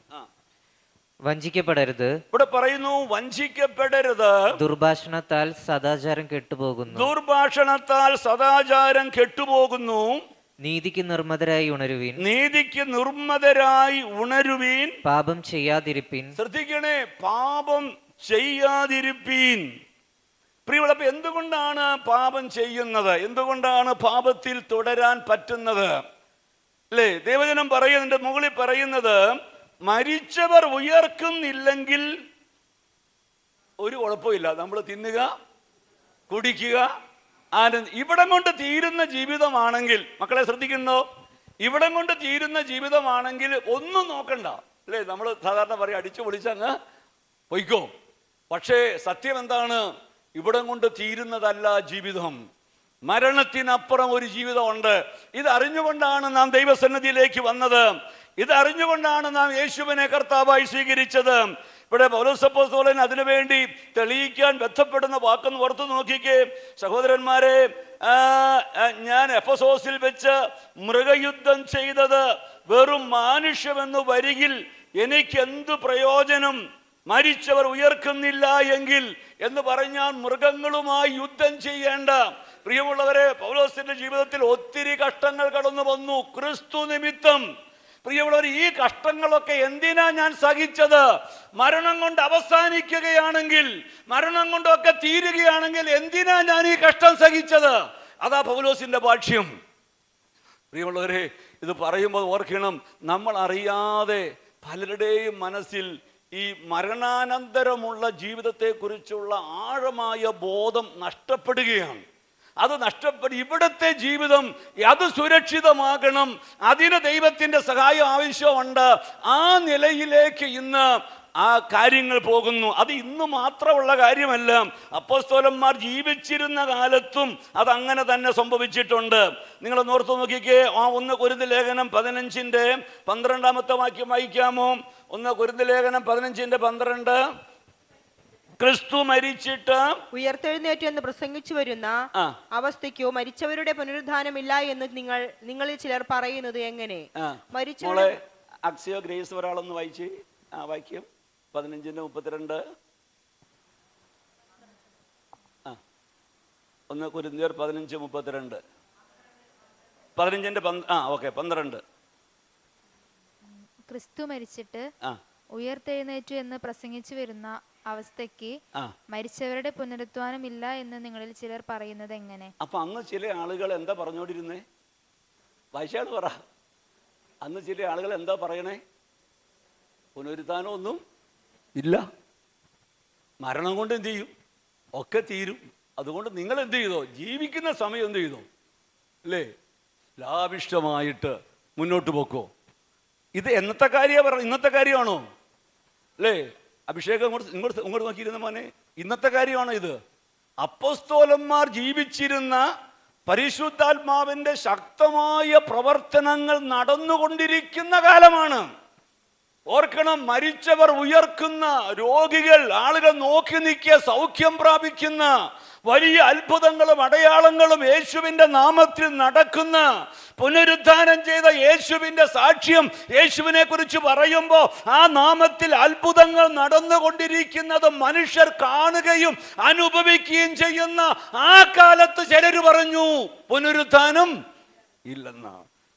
വഞ്ചിക്കപ്പെടരുത്. ഇവിടെ പറയുന്നു, വഞ്ചിക്കപ്പെടരുത്. ദുർഭാഷണത്താൽ സദാചാരം കെട്ടുപോകുന്നു. ദുർഭാഷണത്താൽ സദാചാരം കെട്ടുപോകുന്നു. നീതിക്ക് നിർമ്മതരായി ഉണരുവീൻ. നീതിക്ക് നിർമ്മതരായി ഉണരുവീൻ. പാപം ചെയ്യാതിരിപ്പീൻ. ശ്രദ്ധിക്കണേ, പാപം ചെയ്യാതിരിപ്പീൻ. പ്രിയമുള്ള, എന്തുകൊണ്ടാണ് പാപം ചെയ്യുന്നത്? എന്തുകൊണ്ടാണ് പാപത്തിൽ തുടരാൻ പറ്റുന്നത്? അല്ലേ? ദൈവജനം പറയുന്നതിന്റെ മുകളിൽ പറയുന്നത്, മരിച്ചവർ ഉയർക്കുന്നില്ലെങ്കിൽ ഒരു കുഴപ്പമില്ല, നമ്മൾ തിന്നുക കുടിക്കുക ഇവിടം കൊണ്ട് തീരുന്ന ജീവിതമാണെങ്കിൽ, മക്കളെ ശ്രദ്ധിക്കണോ, ഇവിടം കൊണ്ട് തീരുന്ന ജീവിതമാണെങ്കിൽ ഒന്നും നോക്കണ്ട, അല്ലേ? നമ്മൾ സാധാരണ പറയും, അടിച്ചു പൊളിച്ചങ്ങ് പൊയ്ക്കോ. പക്ഷേ സത്യം എന്താണ്? ഇവിടം കൊണ്ട് തീരുന്നതല്ല ജീവിതം. മരണത്തിനപ്പുറം ഒരു ജീവിതമുണ്ട്. ഇത് അറിഞ്ഞുകൊണ്ടാണ് നാം ദൈവസന്നിധിയിലേക്ക് വന്നത്. ഇത് അറിഞ്ഞുകൊണ്ടാണ് നാം യേശുവിനെ കർത്താവായി സ്വീകരിച്ചത്. ഇവിടെ പൗലോസ് അപ്പോസ്തലൻ അതിനുവേണ്ടി തെളിയിക്കാൻ ബന്ധപ്പെടുന്ന വാക്കൊന്ന് ഓർത്തു നോക്കിക്കേ സഹോദരന്മാരെ. ഞാൻ എഫെസോസിൽ വെച്ച് മൃഗയുദ്ധം ചെയ്തത് വെറും മാനുഷ്യമെന്ന് വരികിൽ എനിക്ക് എന്ത് പ്രയോജനം? മരിച്ചവർ ഉയർക്കുന്നില്ല എങ്കിൽ എന്ന് പറഞ്ഞാൽ മൃഗങ്ങളുമായി യുദ്ധം ചെയ്യേണ്ട. പ്രിയമുള്ളവരെ, പൗലോസിന്റെ ജീവിതത്തിൽ ഒത്തിരി കഷ്ടങ്ങൾ കടന്നു വന്നു ക്രിസ്തു നിമിത്തം. പ്രിയമുള്ളവർ, ഈ കഷ്ടങ്ങളൊക്കെ എന്തിനാ ഞാൻ സഹിച്ചത്? മരണം കൊണ്ട് അവസാനിക്കുകയാണെങ്കിൽ, മരണം കൊണ്ടൊക്കെ തീരുകയാണെങ്കിൽ എന്തിനാ ഞാൻ ഈ കഷ്ടം സഹിച്ചത്? അതാ പൗലോസിന്റെ ഭാഷ്യം. പ്രിയമുള്ളവരെ, ഇത് പറയുമ്പോൾ ഓർക്കണം, നമ്മൾ അറിയാതെ പലരുടെയും മനസ്സിൽ ഈ മരണാനന്തരമുള്ള ജീവിതത്തെക്കുറിച്ചുള്ള ആഴമായ ബോധം നഷ്ടപ്പെടുകയാണ്. അത് ഇവിടുത്തെ ജീവിതം അത് സുരക്ഷിതമാകണം, അതിന് ദൈവത്തിന്റെ സഹായം ആവശ്യമുണ്ട്. ആ നിലയിലേക്ക് ഇന്ന് ആ കാര്യങ്ങൾ പോകുന്നു. അത് ഇന്ന് മാത്രമുള്ള കാര്യമല്ല, അപ്പോസ്തലന്മാർ ജീവിച്ചിരുന്ന കാലത്തും അത് അങ്ങനെ തന്നെ സംഭവിച്ചിട്ടുണ്ട്. നിങ്ങൾ ഓർത്തു നോക്കിക്കേ. 1 കൊരിന്ത്യർ ലേഖനം 15-ന്റെ 12-ാമത്തെ വാക്യം വായിക്കാമോ? 1 കൊരിന്ത്യർ ലേഖനം 15-12. ക്രിസ്തു മരിച്ചിട്ട് ഉയർത്തെഴുന്നേറ്റു എന്ന് പ്രസംഗിച്ചു വരുന്ന അവസ്ഥയ്ക്കോ മരിച്ചവരുടെ പുനരുദ്ധാനമില്ല എന്ന് നിങ്ങളിൽ ചിലർ പറയുന്നത് എങ്ങനെ? മരിച്ചവരെ അക്സിയോ ഗ്രേസ് ഒരാളൊന്ന് വായിച്ച് വാക്യം 15-32. 1 കൊരിന്ത്യർ 15:32. 15-12. ക്രിസ്തു മരിച്ചിട്ട് ഉയർത്തെഴുന്നേറ്റു എന്ന് പ്രസംഗിച്ചു വരുന്ന അവസ്ഥയ്ക്ക് മരിച്ചവരുടെ പുനരുത്ഥാനം ഇല്ല എന്ന് നിങ്ങളിൽ ചിലർ പറയുന്നത് എങ്ങനെ? അപ്പൊ അന്ന് ചില ആളുകൾ എന്താ പറഞ്ഞോണ്ടിരുന്നേ? വായിച്ചാണ് പറ. അന്ന് ചില ആളുകൾ എന്താ പറയണേ? പുനരുത്ഥാനം ഒന്നും ഇല്ല. മരണം കൊണ്ട് എന്ത് ചെയ്യും? ഒക്കെ തീരും. അതുകൊണ്ട് നിങ്ങൾ എന്ത് ചെയ്തോ? ജീവിക്കുന്ന സമയം എന്ത് ചെയ്തോ? അല്ലേ, ലാഭിഷ്ടമായിട്ട് മുന്നോട്ട് പോക്കോ. ഇത് എന്നത്തെ കാര്യമാണ് പറഞ്ഞത്? ഇന്നത്തെ കാര്യമാണോ? അല്ലേ, അഭിഷേകം ഇങ്ങോട്ട് നോക്കിയിരുന്ന മോനെ, ഇന്നത്തെ കാര്യമാണോ ഇത്? അപ്പോസ്തലന്മാർ ജീവിച്ചിരുന്ന പരിശുദ്ധാത്മാവിന്റെ ശക്തമായ പ്രവർത്തനങ്ങൾ നടന്നുകൊണ്ടിരിക്കുന്ന കാലമാണ്. ഓർക്കണം, മരിച്ചവർ ഉയർക്കുന്ന, രോഗികൾ, ആളുകൾ നോക്കി നിൽക്കുക, സൗഖ്യം പ്രാപിക്കുന്ന, വലിയ അത്ഭുതങ്ങളും അടയാളങ്ങളും യേശുവിന്റെ നാമത്തിൽ നടക്കുന്ന, പുനരുദ്ധാനം ചെയ്ത യേശുവിന്റെ സാക്ഷ്യം യേശുവിനെ കുറിച്ച് പറയുമ്പോൾ ആ നാമത്തിൽ അത്ഭുതങ്ങൾ നടന്നുകൊണ്ടിരിക്കുന്നത് മനുഷ്യർ കാണുകയും അനുഭവിക്കുകയും ചെയ്യുന്ന ആ കാലത്ത് ചിലര് പറഞ്ഞു പുനരുദ്ധാനം ഇല്ലെന്ന്.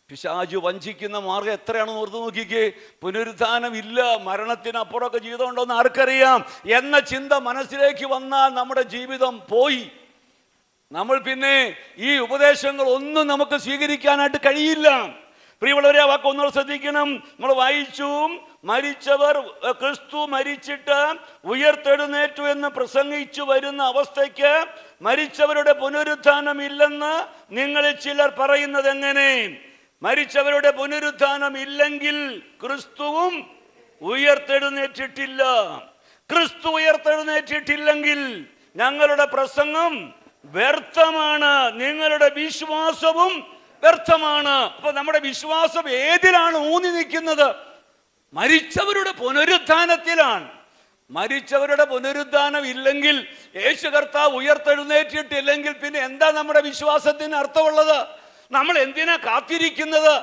പിശാചു വഞ്ചിക്കുന്ന മാർഗം എത്രയാണെന്ന് ഓർത്ത് നോക്കിക്കേ. പുനരുദ്ധാനം ഇല്ല, മരണത്തിനപ്പുറമൊക്കെ ജീവിതം ഉണ്ടോന്ന് ആർക്കറിയാം എന്ന ചിന്ത മനസ്സിലേക്ക് വന്നാൽ നമ്മുടെ ജീവിതം പോയി. നമ്മൾ പിന്നെ ഈ ഉപദേശങ്ങൾ ഒന്നും നമുക്ക് സ്വീകരിക്കാനായിട്ട് കഴിയില്ല. പ്രിയമുള്ളവരെ, ആ വാക്ക് ഒന്നുകൂടെ ശ്രദ്ധിക്കണം. നമ്മൾ വായിച്ചു, മരിച്ചവർ, ക്രിസ്തു മരിച്ചിട്ട് ഉയർത്തെഴുന്നേറ്റു എന്ന് പ്രസംഗിച്ചു വരുന്ന അവസ്ഥയ്ക്ക് മരിച്ചവരുടെ പുനരുദ്ധാനം ഇല്ലെന്ന് നിങ്ങളിൽ ചിലർ പറയുന്നത് എങ്ങനെ? മരിച്ചവരുടെ പുനരുദ്ധാനം ഇല്ലെങ്കിൽ ക്രിസ്തുവും ഉയർത്തെഴുന്നേറ്റിട്ടില്ല. ക്രിസ്തു ഉയർത്തെഴുന്നേറ്റിട്ടില്ലെങ്കിൽ ഞങ്ങളുടെ പ്രസംഗം വ്യർത്ഥമാണ്, നിങ്ങളുടെ വിശ്വാസവും വ്യർത്ഥമാണ്. അപ്പൊ നമ്മുടെ വിശ്വാസം ഏതിലാണ് ഊന്നി നിൽക്കുന്നത്? മരിച്ചവരുടെ പുനരുദ്ധാനത്തിലാണ്. മരിച്ചവരുടെ പുനരുദ്ധാനം ഇല്ലെങ്കിൽ, യേശു കർത്താവ് ഉയർത്തെഴുന്നേറ്റിട്ടില്ലെങ്കിൽ പിന്നെ എന്താ നമ്മുടെ വിശ്വാസത്തിന് അർത്ഥമുള്ളത്? നമ്മൾ എന്തിനാ കാത്തിരിക്കുന്നത്?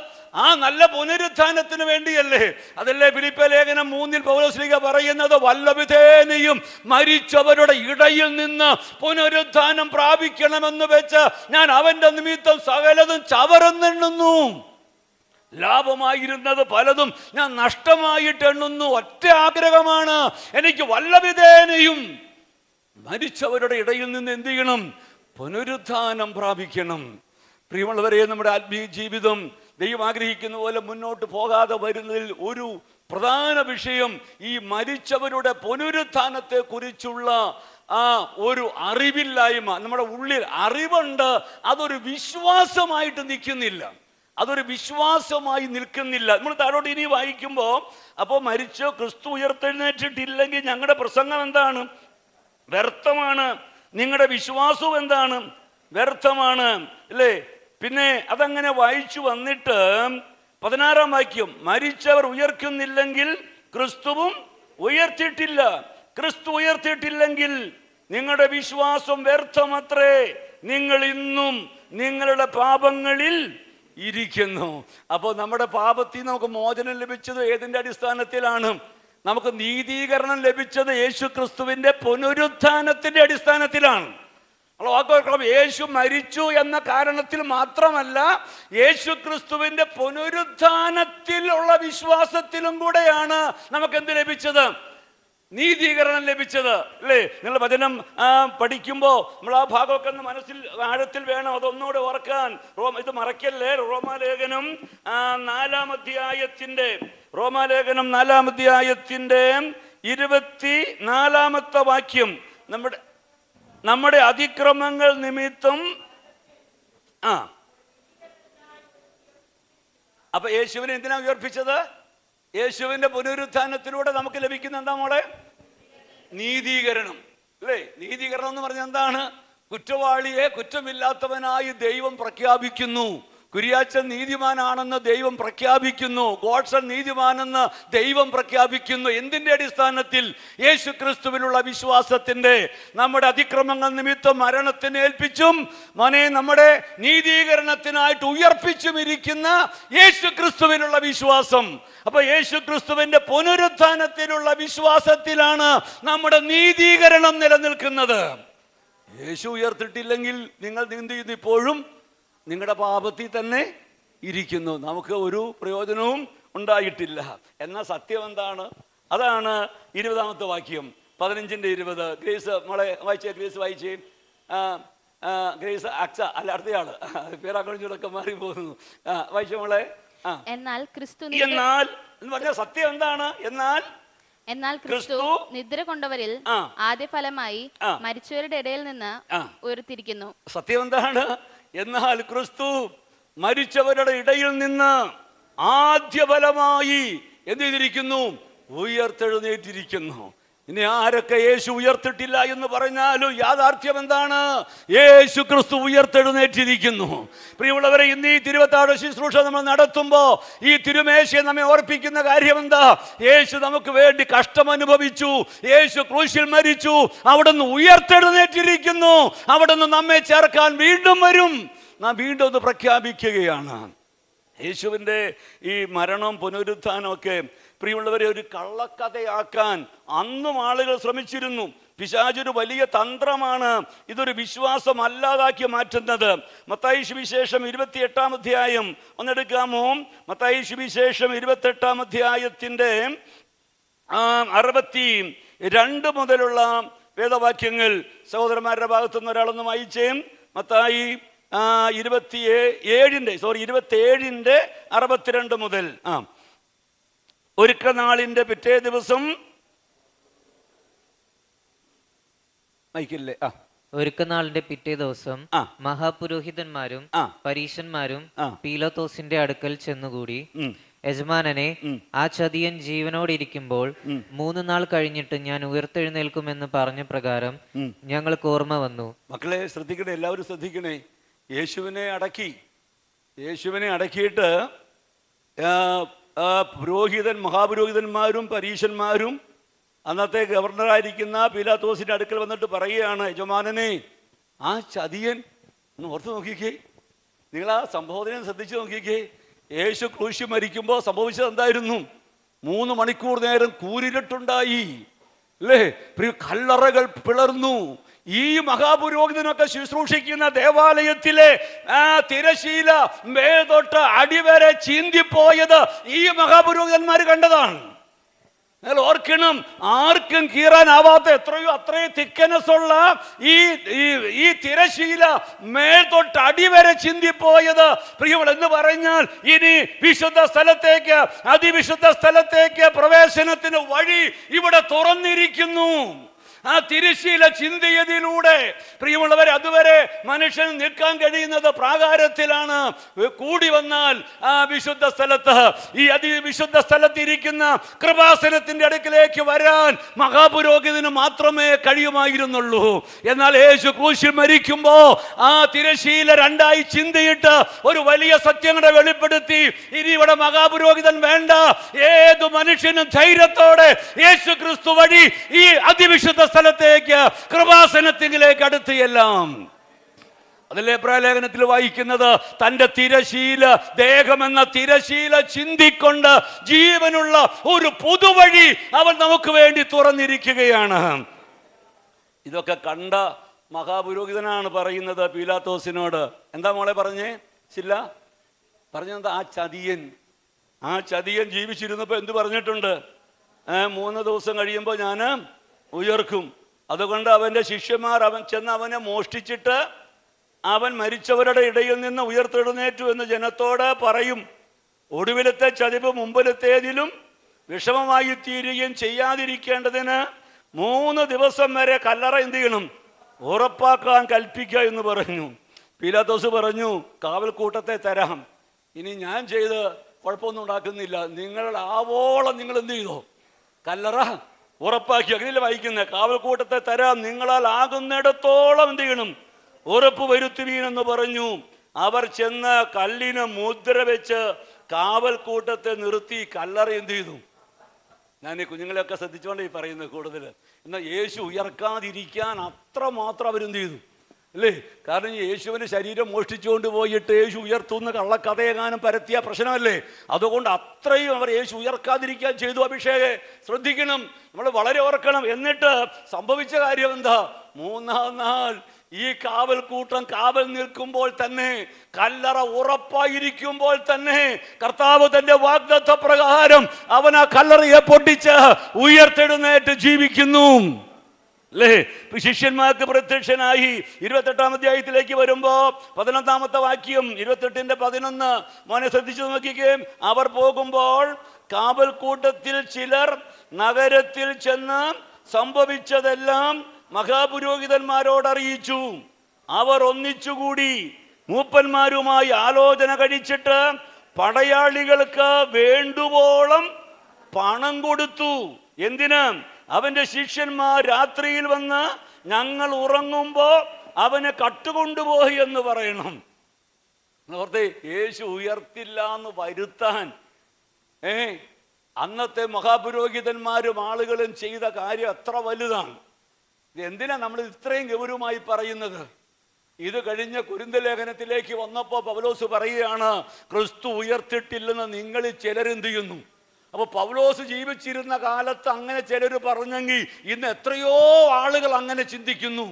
ആ നല്ല പുനരുത്ഥാനത്തിന് വേണ്ടിയല്ലേ? അതല്ലേ ഫിലിപ്പി ലേഖനം 3 പൗലോസ് പറയുന്നത്, വല്ലവിധേനയും മരിച്ചവരുടെ ഇടയിൽ നിന്ന് പുനരുത്ഥാനം പ്രാപിക്കണമെന്ന് വെച്ച് ഞാൻ അവന്റെ നിമിത്തം സകലതും ചവറെന്നെണ്ണുന്നു. ലാഭമായിരുന്നത് പലതും ഞാൻ നഷ്ടമായിട്ട് എണ്ണുന്നു. ഒറ്റ ആഗ്രഹമാണ്, എനിക്ക് വല്ലവിധേനയും മരിച്ചവരുടെ ഇടയിൽ നിന്ന് എന്ത് ചെയ്യണം? പുനരുത്ഥാനം പ്രാപിക്കണം. പ്രിയമുള്ളവരെ, നമ്മുടെ ആത്മീയ ജീവിതം ദൈവം ആഗ്രഹിക്കുന്ന പോലെ മുന്നോട്ട് പോകാതെ വരുന്നതിൽ ഒരു പ്രധാന വിഷയം ഈ മരിച്ചവരുടെ പുനരുത്ഥാനത്തെ കുറിച്ചുള്ള ആ ഒരു അറിവില്ലായ്മ. നമ്മുടെ ഉള്ളിൽ അറിവുണ്ട്, അതൊരു വിശ്വാസമായിട്ട് നിൽക്കുന്നില്ല, അതൊരു വിശ്വാസമായി നിൽക്കുന്നില്ല. നമ്മൾ താഴോട്ട് ഇനി വായിക്കുമ്പോൾ, അപ്പോൾ മരിച്ചോ ക്രിസ്തു ഉയർത്തെഴുന്നേറ്റിട്ടില്ലെങ്കിൽ ഞങ്ങളുടെ പ്രസംഗം എന്താണ്? വ്യർത്ഥമാണ്. നിങ്ങളുടെ വിശ്വാസവും എന്താണ്? വ്യർത്ഥമാണ്, അല്ലേ? പിന്നെ അതങ്ങനെ വായിച്ചു വന്നിട്ട് 16-ാം വാക്യം, മരിച്ചവർ ഉയർക്കുന്നില്ലെങ്കിൽ ക്രിസ്തുവും ഉയർത്തിയിട്ടില്ല. ക്രിസ്തു ഉയർത്തിയിട്ടില്ലെങ്കിൽ നിങ്ങളുടെ വിശ്വാസം വ്യർത്ഥമത്രേ, നിങ്ങൾ ഇന്നും നിങ്ങളുടെ പാപങ്ങളിൽ ഇരിക്കുന്നു. അപ്പോൾ നമ്മുടെ പാപത്തിൽ നമുക്ക് മോചനം ലഭിച്ചത് ഏതിന്റെ അടിസ്ഥാനത്തിലാണ്? നമുക്ക് നീതീകരണം ലഭിച്ചത് യേശു ക്രിസ്തുവിന്റെ പുനരുത്ഥാനത്തിന്റെ അടിസ്ഥാനത്തിലാണ്. യേശു മരിച്ചു എന്ന കാരണത്തിൽ മാത്രമല്ല, യേശു ക്രിസ്തുവിന്റെ പുനരുത്ഥാനത്തിലുള്ള വിശ്വാസത്തിലും കൂടെയാണ് നമുക്ക് എന്ത് ലഭിച്ചത്? നീതീകരണം ലഭിച്ചത്, അല്ലേ? നിങ്ങൾ വചനം പഠിക്കുമ്പോൾ നമ്മൾ ആ ഭാഗമൊക്കെ ഒന്ന് മനസ്സിൽ ആഴത്തിൽ വേണം, അതൊന്നുകൂടെ ഓർക്കാൻ. ഇത് മറക്കല്ലേ. റോമാലേഖനം 4-ാം അധ്യായത്തിന്റെ 24-ാമത്തെ വാക്യം, നമ്മുടെ അതിക്രമങ്ങൾ നിമിത്തം അപ്പൊ യേശുവിനെ എന്തിനാ ഉയർപ്പിച്ചത്? യേശുവിന്റെ പുനരുത്ഥാനത്തിലൂടെ നമുക്ക് ലഭിക്കുന്ന എന്താ മോളെ? നീതീകരണം, അല്ലേ? നീതീകരണം എന്ന് പറഞ്ഞാൽ എന്താണ്? കുറ്റവാളിയെ കുറ്റമില്ലാത്തവനായി ദൈവം പ്രഖ്യാപിക്കുന്നു. കുര്യാച്ചൻ നീതിമാനാണെന്ന് ദൈവം പ്രഖ്യാപിക്കുന്നു. ഗോഡ്സൺ നീതിമാനെന്ന് ദൈവം പ്രഖ്യാപിക്കുന്നു. എന്തിന്റെ അടിസ്ഥാനത്തിൽ? യേശു ക്രിസ്തുവിലുള്ള വിശ്വാസത്തിന്റെ. നമ്മുടെ അതിക്രമങ്ങൾ നിമിത്തം മരണത്തിന് ഏൽപ്പിച്ചും നമ്മുടെ നീതീകരണത്തിനായിട്ട് ഉയർപ്പിച്ചും ഇരിക്കുന്ന യേശു ക്രിസ്തുവിനുള്ള വിശ്വാസം. അപ്പൊ യേശു ക്രിസ്തുവിന്റെ പുനരുത്ഥാനത്തിലുള്ള വിശ്വാസത്തിലാണ് നമ്മുടെ നീതീകരണം നിലനിൽക്കുന്നത്. യേശു ഉയർത്തിട്ടില്ലെങ്കിൽ നിങ്ങൾ എന്ത് ചെയ്യുന്നു? ഇപ്പോഴും നിങ്ങളുടെ പാപത്തിൽ തന്നെ ഇരിക്കുന്നു. നമുക്ക് ഒരു പ്രയോജനവും ഉണ്ടായിട്ടില്ല. എന്നാൽ സത്യം എന്താണ്? അതാണ് 20-ാമത്തെ വാക്യം, 15-20. ഗ്രേസ് മോളെ വായിച്ചേ, ഗ്രേസ് വായിച്ചേ. ഗ്രേസ് അക്സ അല്ല, അടുത്തയാള് പേരാക്കളിച്ചൂടൊക്കെ മാറി പോകുന്നു. വായിച്ച മോളെ. എന്നാൽ എന്ന് പറഞ്ഞ സത്യം എന്താണ്? എന്നാൽ ക്രിസ്തു ക്രിസ്തു നിദ്ര കൊണ്ടവരിൽ ആ. ആദ്യ ഫലമായി ആ. മരിച്ചവരുടെ ഇടയിൽ നിന്ന് ആ. ഉയർത്തിരിക്കുന്നു. സത്യം എന്താണ്? എന്നാൽ ക്രിസ്തു മരിച്ചവരുടെ ഇടയിൽ നിന്ന് ആദ്യഫലമായി എന്ത് ചെയ്തിരിക്കുന്നു? ഉയർത്തെഴുന്നേറ്റിരിക്കുന്നു. ഇനി ആരൊക്കെ യേശു ഉയർത്തിട്ടില്ല എന്ന് പറഞ്ഞാലും യാഥാർത്ഥ്യം എന്താണ്? യേശു ക്രിസ്തു ഉയർത്തെഴുന്നേറ്റിരിക്കുന്നു. പ്രിയമുള്ളവരെ, ഇന്ന് ഈ തിരുവത്താഴ ശുശ്രൂഷ നമ്മൾ നടത്തുമ്പോൾ ഈ തിരുമേശയെ നമ്മെ ഓർപ്പിക്കുന്ന കാര്യം എന്താ? യേശു നമുക്ക് വേണ്ടി കഷ്ടം അനുഭവിച്ചു, യേശു ക്രൂശിൽ മരിച്ചു, അവിടുന്ന് ഉയർത്തെഴുന്നേറ്റിരിക്കുന്നു, അവിടുന്ന് നമ്മെ ചേർക്കാൻ വീണ്ടും വരും. നാം വീണ്ടും ഒന്ന് പ്രഖ്യാപിക്കുകയാണ്. യേശുവിൻ്റെ ഈ മരണം പുനരുത്ഥാനം ഒക്കെ പ്രിയമുള്ളവരെ ഒരു കള്ളക്കഥയാക്കാൻ അന്നും ആളുകൾ ശ്രമിച്ചിരുന്നു. പിശാചൊരു വലിയ തന്ത്രമാണ് ഇതൊരു വിശ്വാസം അല്ലാതാക്കി മാറ്റുന്നത്. മത്തായി സുവിശേഷം 28-ാം അധ്യായം ഒന്നെടുക്കാമോ? മത്തായി സുവിശേഷം 28-ാം അധ്യായത്തിൻ്റെ 62 മുതലുള്ള വേദവാക്യങ്ങൾ സഹോദരന്മാരുടെ ഭാഗത്തുനിന്ന് ഒരാളൊന്ന് വായിച്ചേ. മത്തായി 27-ന്റെ 62 മുതൽ. ഒരുക്കനാളിന്റെ പിറ്റേ ദിവസം മൈക്കില്ലേ? ഒരുക്കനാളിന്റെ പിറ്റേ ദിവസം മഹാപുരോഹിതന്മാരും പരീശന്മാരും പീലാത്തോസിന്റെ അടുക്കൽ ചെന്നുകൂടി, യജമാനനെ, ആ ചതിയൻ ജീവനോടിരിക്കുമ്പോൾ 3 നാൾ കഴിഞ്ഞിട്ട് ഞാൻ ഉയർത്തെഴുന്നേൽക്കുമെന്ന് പറഞ്ഞ പ്രകാരം ഞങ്ങൾക്ക് ഓർമ്മ വന്നു. മക്കളെ ശ്രദ്ധിക്കണേ, എല്ലാവരും ശ്രദ്ധിക്കണേ. യേശുവിനെ അടക്കിയിട്ട് മഹാപുരോഹിതന്മാരും പരീശന്മാരും അന്നത്തെ ഗവർണറായിരിക്കുന്ന പീലാത്തോസിന്റെ അടുക്കൽ വന്നിട്ട് പറയുകയാണ്, യജമാനനെ, ആ ചതിയൻ ഒന്ന് ഓർത്ത് നോക്കിക്കേ, നിങ്ങൾ ആ സംഭവത്തിനെ ശ്രദ്ധിച്ചു നോക്കിക്കേ. യേശു ക്രൂശിൽ മരിക്കുമ്പോൾ സംഭവിച്ചത് എന്തായിരുന്നു? 3 മണിക്കൂർ നേരം കൂരിരുട്ടുണ്ടായി, അല്ലേ? കല്ലറകൾ പിളർന്നു. ഈ മഹാപുരോഹിതനൊക്കെ ശുശ്രൂഷിക്കുന്ന ദേവാലയത്തിലെ തിരശീല മേതൊട്ട് അടിവരെ ചീന്തിപ്പോയത് ഈ മഹാപുരോഹിതന്മാർ കണ്ടതാണ്. നിങ്ങൾ ഓർക്കണം, ആർക്കും കീറാനാവാത്ത അത്രയും തിക്കനസ് ഉള്ള ഈ തിരശീല മേൽതൊട്ട് അടിവരെ ചിന്തിപ്പോയത് പ്രിയമുള്ള എന്ന് പറഞ്ഞാൽ ഇനി വിശുദ്ധ സ്ഥലത്തേക്ക്, അതിവിശുദ്ധ സ്ഥലത്തേക്ക് പ്രവേശനത്തിന് വഴി ഇവിടെ തുറന്നിരിക്കുന്നു. ആ തിരശീല ചിന്തിയതിലൂടെ പ്രിയമുള്ളവരെ, അതുവരെ മനുഷ്യന് നിൽക്കാൻ കഴിയുന്നത് പ്രാകാരത്തിലാണ്. കൂടി വന്നാൽ ആ വിശുദ്ധ സ്ഥലത്ത്, ഈ അതിവിശുദ്ധ സ്ഥലത്തിരിക്കുന്ന കൃപാസനത്തിന്റെ അടുക്കിലേക്ക് വരാൻ മഹാപുരോഹിതന് മാത്രമേ കഴിയുമായിരുന്നുള്ളൂ. എന്നാൽ യേശു ക്രൂശിൽ മരിക്കുമ്പോ ആ തിരശീല 2ആയി ചിന്തിയിട്ട് ഒരു വലിയ സത്യങ്ങളെ വെളിപ്പെടുത്തി. ഇനി ഇവിടെ മഹാപുരോഹിതൻ വേണ്ട, ഏതു മനുഷ്യനും ധൈര്യത്തോടെ യേശു ക്രിസ്തു വഴി ഈ അതിവിശുദ്ധ സ്ഥലത്തേക്ക്, കൃപാസനത്തിലേക്ക് അടുത്തെല്ലാം. അതിലെ പ്രലേഖനത്തിൽ വായിക്കുന്നത്, തന്റെ തിരശീല, ദേഹമെന്ന തിരശീല ചിന്തിക്കൊണ്ട് ജീവനുള്ള ഒരു പുതുവഴി അവൻ നമുക്ക് വേണ്ടി തുറന്നിരിക്കുകയാണ്. ഇതൊക്കെ കണ്ട മഹാപുരോഹിതനാണ് പറയുന്നത് പീലാത്തോസിനോട്, എന്താ മോളെ പറഞ്ഞേ? ചില്ല പറഞ്ഞത്, ആ ചതിയൻ ജീവിച്ചിരുന്നപ്പോ എന്ത് പറഞ്ഞിട്ടുണ്ട്? 3 ദിവസം കഴിയുമ്പോൾ ഞാൻ ഉയർക്കും. അതുകൊണ്ട് അവന്റെ ശിഷ്യന്മാർ ചെന്ന് അവനെ മോഷ്ടിച്ചിട്ട് അവൻ മരിച്ചവരുടെ ഇടയിൽ നിന്ന് ഉയർത്തെഴുന്നേറ്റു എന്ന് ജനത്തോട് പറയും. ഒടുവിലത്തെ ചതിവ് മുമ്പിലത്തേതിലും വിഷമമായി തീരുകയും ചെയ്യാതിരിക്കേണ്ടതിന് 3 ദിവസം വരെ കല്ലറ എന്ത് ചെയ്യണം? ഉറപ്പാക്കാൻ കൽപ്പിക്കുക എന്ന് പറഞ്ഞു. പീലാത്തോസ് പറഞ്ഞു, കാവൽക്കൂട്ടത്തെ തരാം, ഇനി ഞാൻ ചെയ്ത് കുഴപ്പമൊന്നും ഉണ്ടാക്കുന്നില്ല, നിങ്ങളുടെ ആവോളം നിങ്ങൾ എന്ത് ചെയ്തോ, കല്ലറ ഉറപ്പാക്കി. അങ്ങനെയല്ലേ വായിക്കുന്നത്? കാവൽക്കൂട്ടത്തെ തരാം, നിങ്ങളാൽ ആകുന്നിടത്തോളം എന്ത് ചെയ്യണം? ഉറപ്പ് വരുത്തുവീനെന്ന് പറഞ്ഞു. അവർ ചെന്ന് കല്ലിന് മുദ്ര വെച്ച് കാവൽക്കൂട്ടത്തെ നിർത്തി കല്ലറ എന്ത് ചെയ്തു? ഞാൻ ഈ കുഞ്ഞുങ്ങളെയൊക്കെ ശ്രദ്ധിച്ചുകൊണ്ട് ഈ പറയുന്നത് കൂടുതൽ. എന്നാൽ യേശു ഉയർക്കാതിരിക്കാൻ അത്രമാത്രം അവരെന്ത് ചെയ്തു, അല്ലേ? കാരണം യേശുവിൻ്റെ ശരീരം മോഷ്ടിച്ചുകൊണ്ട് പോയിട്ട് യേശു ഉയർത്തുന്ന കള്ളക്കഥയെങ്ങാനും പരത്തിയ പ്രശ്നമല്ലേ? അതുകൊണ്ട് അത്രയും അവർ യേശു ഉയർക്കാതിരിക്കാൻ ചെയ്തു. അഭിഷേകെ ശ്രദ്ധിക്കണം, നമ്മൾ വളരെ ഓർക്കണം. എന്നിട്ട് സംഭവിച്ച കാര്യം എന്താ? 3-ാം നാൾ ഈ കാവൽക്കൂട്ടം കാവൽ നിൽക്കുമ്പോൾ തന്നെ, കല്ലറ ഉറപ്പായിരിക്കുമ്പോൾ തന്നെ, കർത്താവ് തന്റെ വാഗ്ദത്ത പ്രകാരം അവൻ ആ കല്ലറയെ പൊട്ടിച്ച് ഉയർത്തെഴുന്നേറ്റ് ജീവിക്കുന്നു, അല്ലേ? ശിഷ്യന്മാർക്ക് പ്രത്യക്ഷനായി. 28-ാം അധ്യായത്തിലേക്ക് വരുമ്പോ 11-ാമത്തെ വാക്യം, 28-ന്റെ 11, മോനെ ശ്രദ്ധിച്ചു നോക്കിക്കേ. അവർ പോകുമ്പോൾ കാവൽക്കൂട്ടത്തിൽ ചിലർ നഗരത്തിൽ ചെന്ന് സംഭവിച്ചതെല്ലാം മഹാപുരോഹിതന്മാരോട് അറിയിച്ചു. അവർ ഒന്നിച്ചുകൂടി മൂപ്പന്മാരുമായി ആലോചന കഴിച്ചിട്ട് പടയാളികൾക്ക് വേണ്ടുവോളം പണം കൊടുത്തു. എന്തിന്? അവന്റെ ശിഷ്യന്മാർ രാത്രിയിൽ വന്ന് ഞങ്ങൾ ഉറങ്ങുമ്പോ അവനെ കട്ടുകൊണ്ടുപോയി എന്ന് പറയണം. ഓർത്തെ, യേശു ഉയർത്തില്ല എന്ന് വരുത്താൻ അന്നത്തെ മഹാപുരോഹിതന്മാരും ആളുകളും ചെയ്ത കാര്യം എത്ര വലുതാണ്. ഇത് എന്തിനാ നമ്മൾ ഇത്രയും ഗൗരവമായി പറയുന്നത്? ഇത് കഴിഞ്ഞ കൊരിന്ത ലേഖനത്തിലേക്ക് വന്നപ്പോൾ പൗലോസ് പറയുകയാണ്, ക്രിസ്തു ഉയർത്തിട്ടില്ലെന്ന് നിങ്ങളിൽ ചിലരെന്ത് ചെയ്യുന്നു. അപ്പൊ പൗലോസ് ജീവിച്ചിരുന്ന കാലത്ത് അങ്ങനെ ചിലർ പറഞ്ഞെങ്കിൽ ഇന്ന് എത്രയോ ആളുകൾ അങ്ങനെ ചിന്തിക്കുന്നു.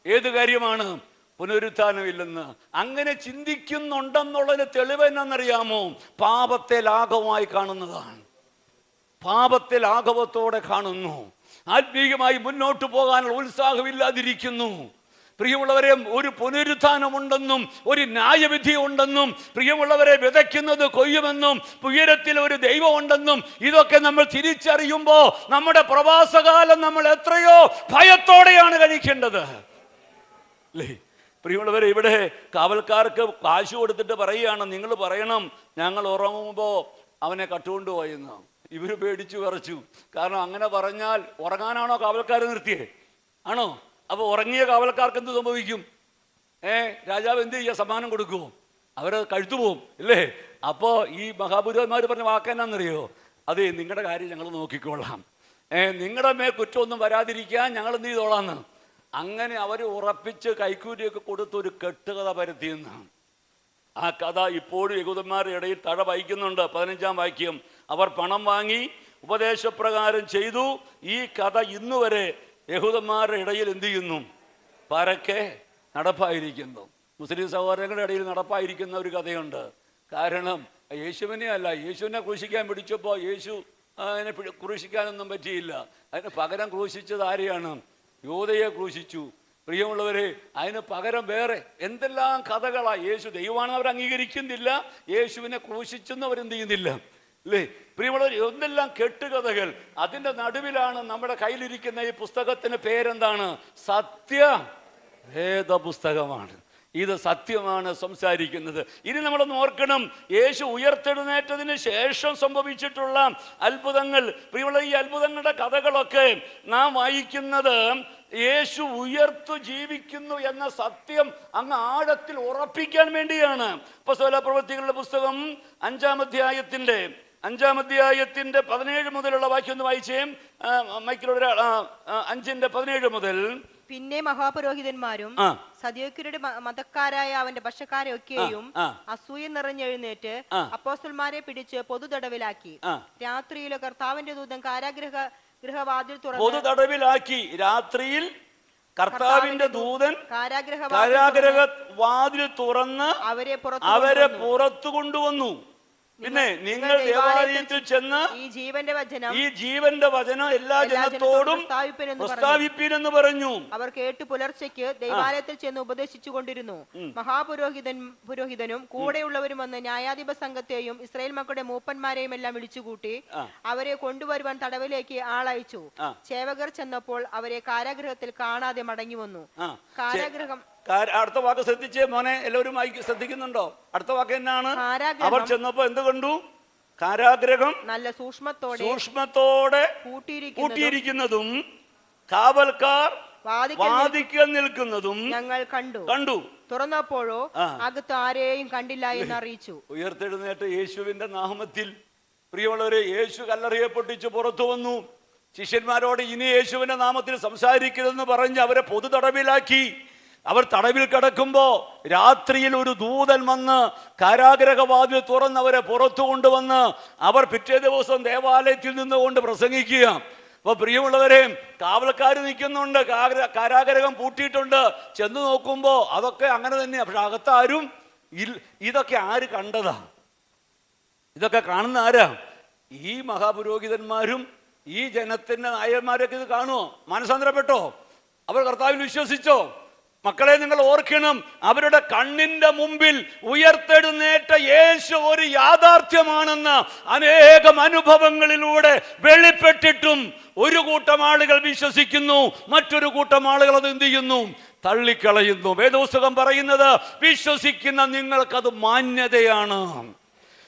ഏത് കാര്യമാണ്? പുനരുത്ഥാനമില്ലെന്ന്. അങ്ങനെ ചിന്തിക്കുന്നുണ്ടെന്നുള്ളതിന് തെളിവ് എന്നാണെന്നറിയാമോ? പാപത്തെ ലാഘവമായി കാണുന്നതാണ്. പാപത്തെ ലാഘവത്തോടെ കാണുന്നു. ആത്മീയമായി മുന്നോട്ട് പോകാനുള്ള ഉത്സാഹമില്ലാതിരിക്കുന്നു. പ്രിയമുള്ളവരെ, ഒരു പുനരുത്ഥാനമുണ്ടെന്നും ഒരു ന്യായവിധി ഉണ്ടെന്നും, പ്രിയമുള്ളവരെ, വിതയ്ക്കുന്നത് കൊയ്യുമെന്നും, ഉയരത്തിൽ ഒരു ദൈവം ഉണ്ടെന്നും ഇതൊക്കെ നമ്മൾ തിരിച്ചറിയുമ്പോൾ നമ്മുടെ പ്രവാസകാലം നമ്മൾ എത്രയോ ഭയത്തോടെയാണ് കഴിക്കേണ്ടത്, അല്ലേ? പ്രിയമുള്ളവരെ, ഇവിടെ കാവൽക്കാർക്ക് കാശ് കൊടുത്തിട്ട് പറയുകയാണ്, നിങ്ങൾ പറയണം ഞങ്ങൾ ഉറങ്ങുമ്പോൾ അവനെ കട്ടുകൊണ്ടുപോയെന്ന്. ഇവര് പേടിച്ചു വിറച്ചു. കാരണം അങ്ങനെ പറഞ്ഞാൽ ഉറങ്ങാനാണോ കാവൽക്കാർ നിർത്തിയേ? ആണോ? അപ്പൊ ഉറങ്ങിയ കാവൽക്കാർക്ക് എന്ത് സംഭവിക്കും? രാജാവ് എന്ത് ചെയ്യുക? സമ്മാനം കൊടുക്കുമോ? അവര് കഴുത്തു പോവും, അല്ലേ? അപ്പോ ഈ മഹാപുരോഹിതന്മാർ പറഞ്ഞ വാക്കെന്നാന്നറിയോ? അതെ, നിങ്ങളുടെ കാര്യം ഞങ്ങൾ നോക്കിക്കോളാം, നിങ്ങളുടെ മേൽ കുറ്റമൊന്നും വരാതിരിക്കാൻ ഞങ്ങൾ എന്ത് ചെയ്തോളാന്ന്. അങ്ങനെ അവര് ഉറപ്പിച്ച് കൈക്കൂലിയൊക്കെ കൊടുത്ത് ഒരു കെട്ടുകഥ പരത്തിയെന്നാണ്. ആ കഥ ഇപ്പോഴും യഹൂദന്മാരുടെ ഇടയിൽ തഴ വഹിക്കുന്നുണ്ട്. 15-ാം വാക്യം, അവർ പണം വാങ്ങി ഉപദേശപ്രകാരം ചെയ്തു. ഈ കഥ ഇന്നുവരെ യഹൂദന്മാരുടെ ഇടയിൽ എന്ത് ചെയ്യുന്നു? പരക്കെ നടപ്പായിരിക്കുന്നു. മുസ്ലിം സഹോദരങ്ങളുടെ ഇടയിൽ നടപ്പായിരിക്കുന്ന ഒരു കഥയുണ്ട്. കാരണം യേശുവിനെ അല്ല, യേശുവിനെ ക്രൂശിക്കാൻ പിടിച്ചപ്പോൾ യേശു അതിനെ ക്രൂശിക്കാനൊന്നും പറ്റിയില്ല. അതിന് പകരം ക്രൂശിച്ചത് ആരെയാണ്? യോധയെ ക്രൂശിച്ചു. പ്രിയമുള്ളവരെ, അതിന് പകരം വേറെ എന്തെല്ലാം കഥകളാ. യേശു ദൈവമാണെന്ന് അവർ അംഗീകരിക്കുന്നില്ല, യേശുവിനെ ക്രൂശിച്ചെന്ന് അവരെന്ത് ചെയ്യുന്നില്ല, അല്ലേ? പ്രിയമുള്ളവർ, എന്തെല്ലാം കെട്ടുകഥകൾ. അതിൻ്റെ നടുവിലാണ് നമ്മുടെ കയ്യിലിരിക്കുന്ന ഈ പുസ്തകത്തിന് പേരെന്താണ്? സത്യവേദ പുസ്തകമാണ്. ഇത് സത്യമാണ് സംസാരിക്കുന്നത്. ഇനി നമ്മളൊന്ന് ഓർക്കണം, യേശു ഉയർത്തെഴുന്നേറ്റതിന് ശേഷം സംഭവിച്ചിട്ടുള്ള അത്ഭുതങ്ങൾ. പ്രിയമുള്ള, ഈ അത്ഭുതങ്ങളുടെ കഥകളൊക്കെ നാം വായിക്കുന്നത് യേശു ഉയർത്തു ജീവിക്കുന്നു എന്ന സത്യം അങ്ങ് ആഴത്തിൽ ഉറപ്പിക്കാൻ വേണ്ടിയാണ്. അപ്പോസ്തല പ്രവൃത്തികളുടെ പുസ്തകം 5-ാം അധ്യായത്തിന്റെ 17 മുതലുള്ള വാക്യം ഒന്ന് വായിച്ചേ. മൈക്കിലൂടെ 5:17 മുതൽ. പിന്നെ മഹാപുരോഹിതന്മാരും സദൂക്യരുടെ മതക്കാരായ അവന്റെ പക്ഷക്കാരെയൊക്കെയും അസൂയ നിറഞ്ഞെഴുന്നേറ്റ് അപ്പോസ്തലന്മാരെ പിടിച്ച് പൊതുതടവിലാക്കി. രാത്രിയിലെ കർത്താവിന്റെ ദൂതൻ ഗൃഹവാതിൽ തുറന്ന് പൊതുതടവിലാക്കി. രാത്രിയിൽ കർത്താവിന്റെ ദൂതൻ കാരാഗ്രഹ വാതിൽ തുറന്ന് അവരെ പുറത്തു കൊണ്ടുവന്നു. പിന്നെ നിങ്ങൾ ദേവാലയത്തിൽ ചെന്ന് ഈ ജീവന്റെ വചനം എല്ലാ ജനത്തോടും പ്രസ്താവിപ്പീനെന്ന് പറഞ്ഞു. അവർ കേട്ട് പുലർച്ചയ്ക്ക് ദൈവാലയത്തിൽ ചെന്ന് ഉപദേശിച്ചു കൊണ്ടിരുന്നു. പുരോഹിതനും കൂടെയുള്ളവരും വന്ന് ന്യായാധിപ സംഘത്തെയും ഇസ്രായേൽ മക്കളുടെ മൂപ്പന്മാരെയും എല്ലാം വിളിച്ചുകൂട്ടി അവരെ കൊണ്ടുവരുവാൻ തടവിലേക്ക് ആളയച്ചു. സേവകർ ചെന്നപ്പോൾ അവരെ കാരാഗൃഹത്തിൽ കാണാതെ മടങ്ങി വന്നു. കാരാഗൃഹം. അടുത്ത വാക്ക് ശ്രദ്ധിച്ചേ മോനെ, എല്ലാവരും ശ്രദ്ധിക്കുന്നുണ്ടോ? അടുത്ത വാക്ക് എന്നാണ്? അവർ ചെന്നപ്പോ എന്ത് കണ്ടു? കാരാഗ്രഹം നല്ല സൂക്ഷ്മത്തോടെ പൂട്ടിയിരിക്കുന്നതും കാവൽക്കാർ വാദിക്കാൻ നിൽക്കുന്നതും ഞങ്ങൾ കണ്ടു. തുറന്നപ്പോഴോ അകത്ത് ആരെയും കണ്ടില്ല എന്ന് അറിയിച്ചു. ഉയർത്തെഴുന്നേറ്റ് യേശുവിന്റെ നാമത്തിൽ പ്രിയമുള്ളവരെ, യേശു കല്ലറയെ പൊട്ടിച്ച് പുറത്തു വന്നു. ശിഷ്യന്മാരോട് ഇനി യേശുവിന്റെ നാമത്തിൽ സംസാരിക്കരുതെന്ന് പറഞ്ഞ് അവരെ പൊതു തടവിലാക്കി. അവർ തടവിൽ കിടക്കുമ്പോ രാത്രിയിൽ ഒരു ദൂതൻ വന്ന് കാരാഗ്രഹവാതിൽ തുറന്ന് അവരെ പുറത്തു കൊണ്ടുവന്ന് അവർ പിറ്റേ ദിവസം ദേവാലയത്തിൽ നിന്നുകൊണ്ട് പ്രസംഗിക്കുക. അപ്പൊ പ്രിയമുള്ളവരെ, കാവൽക്കാർ നിൽക്കുന്നുണ്ട്, കാരാഗ്രഹം പൂട്ടിയിട്ടുണ്ട്. ചെന്ന് നോക്കുമ്പോ അതൊക്കെ അങ്ങനെ തന്നെയാ. പക്ഷെ അകത്താരും ഇതൊക്കെ ആര് കണ്ടതാ? ഇതൊക്കെ കാണുന്ന ആരാ? ഈ മഹാപുരോഹിതന്മാരും ഈ ജനത്തിന്റെ നായന്മാരൊക്കെ ഇത് കാണുമോ? മാനസാന്തരപ്പെട്ടോ? അവർ കർത്താവിൽ വിശ്വസിച്ചോ? മക്കളെ, നിങ്ങൾ ഓർക്കണം, അവരുടെ കണ്ണിന്റെ മുമ്പിൽ ഉയർത്തെഴുന്നേറ്റ യേശു ഒരു യാഥാർത്ഥ്യമാണെന്ന് അനേകം അനുഭവങ്ങളിലൂടെ വെളിപ്പെട്ടിട്ടും ഒരു കൂട്ടം ആളുകൾ വിശ്വസിക്കുന്നു, മറ്റൊരു കൂട്ടം ആളുകൾ അത് എന്ത് ചെയ്യുന്നു? തള്ളിക്കളയുന്നു. വേദപുസ്തകം പറയുന്നത് വിശ്വസിക്കുന്ന നിങ്ങൾക്കത് മാന്യതയാണ്.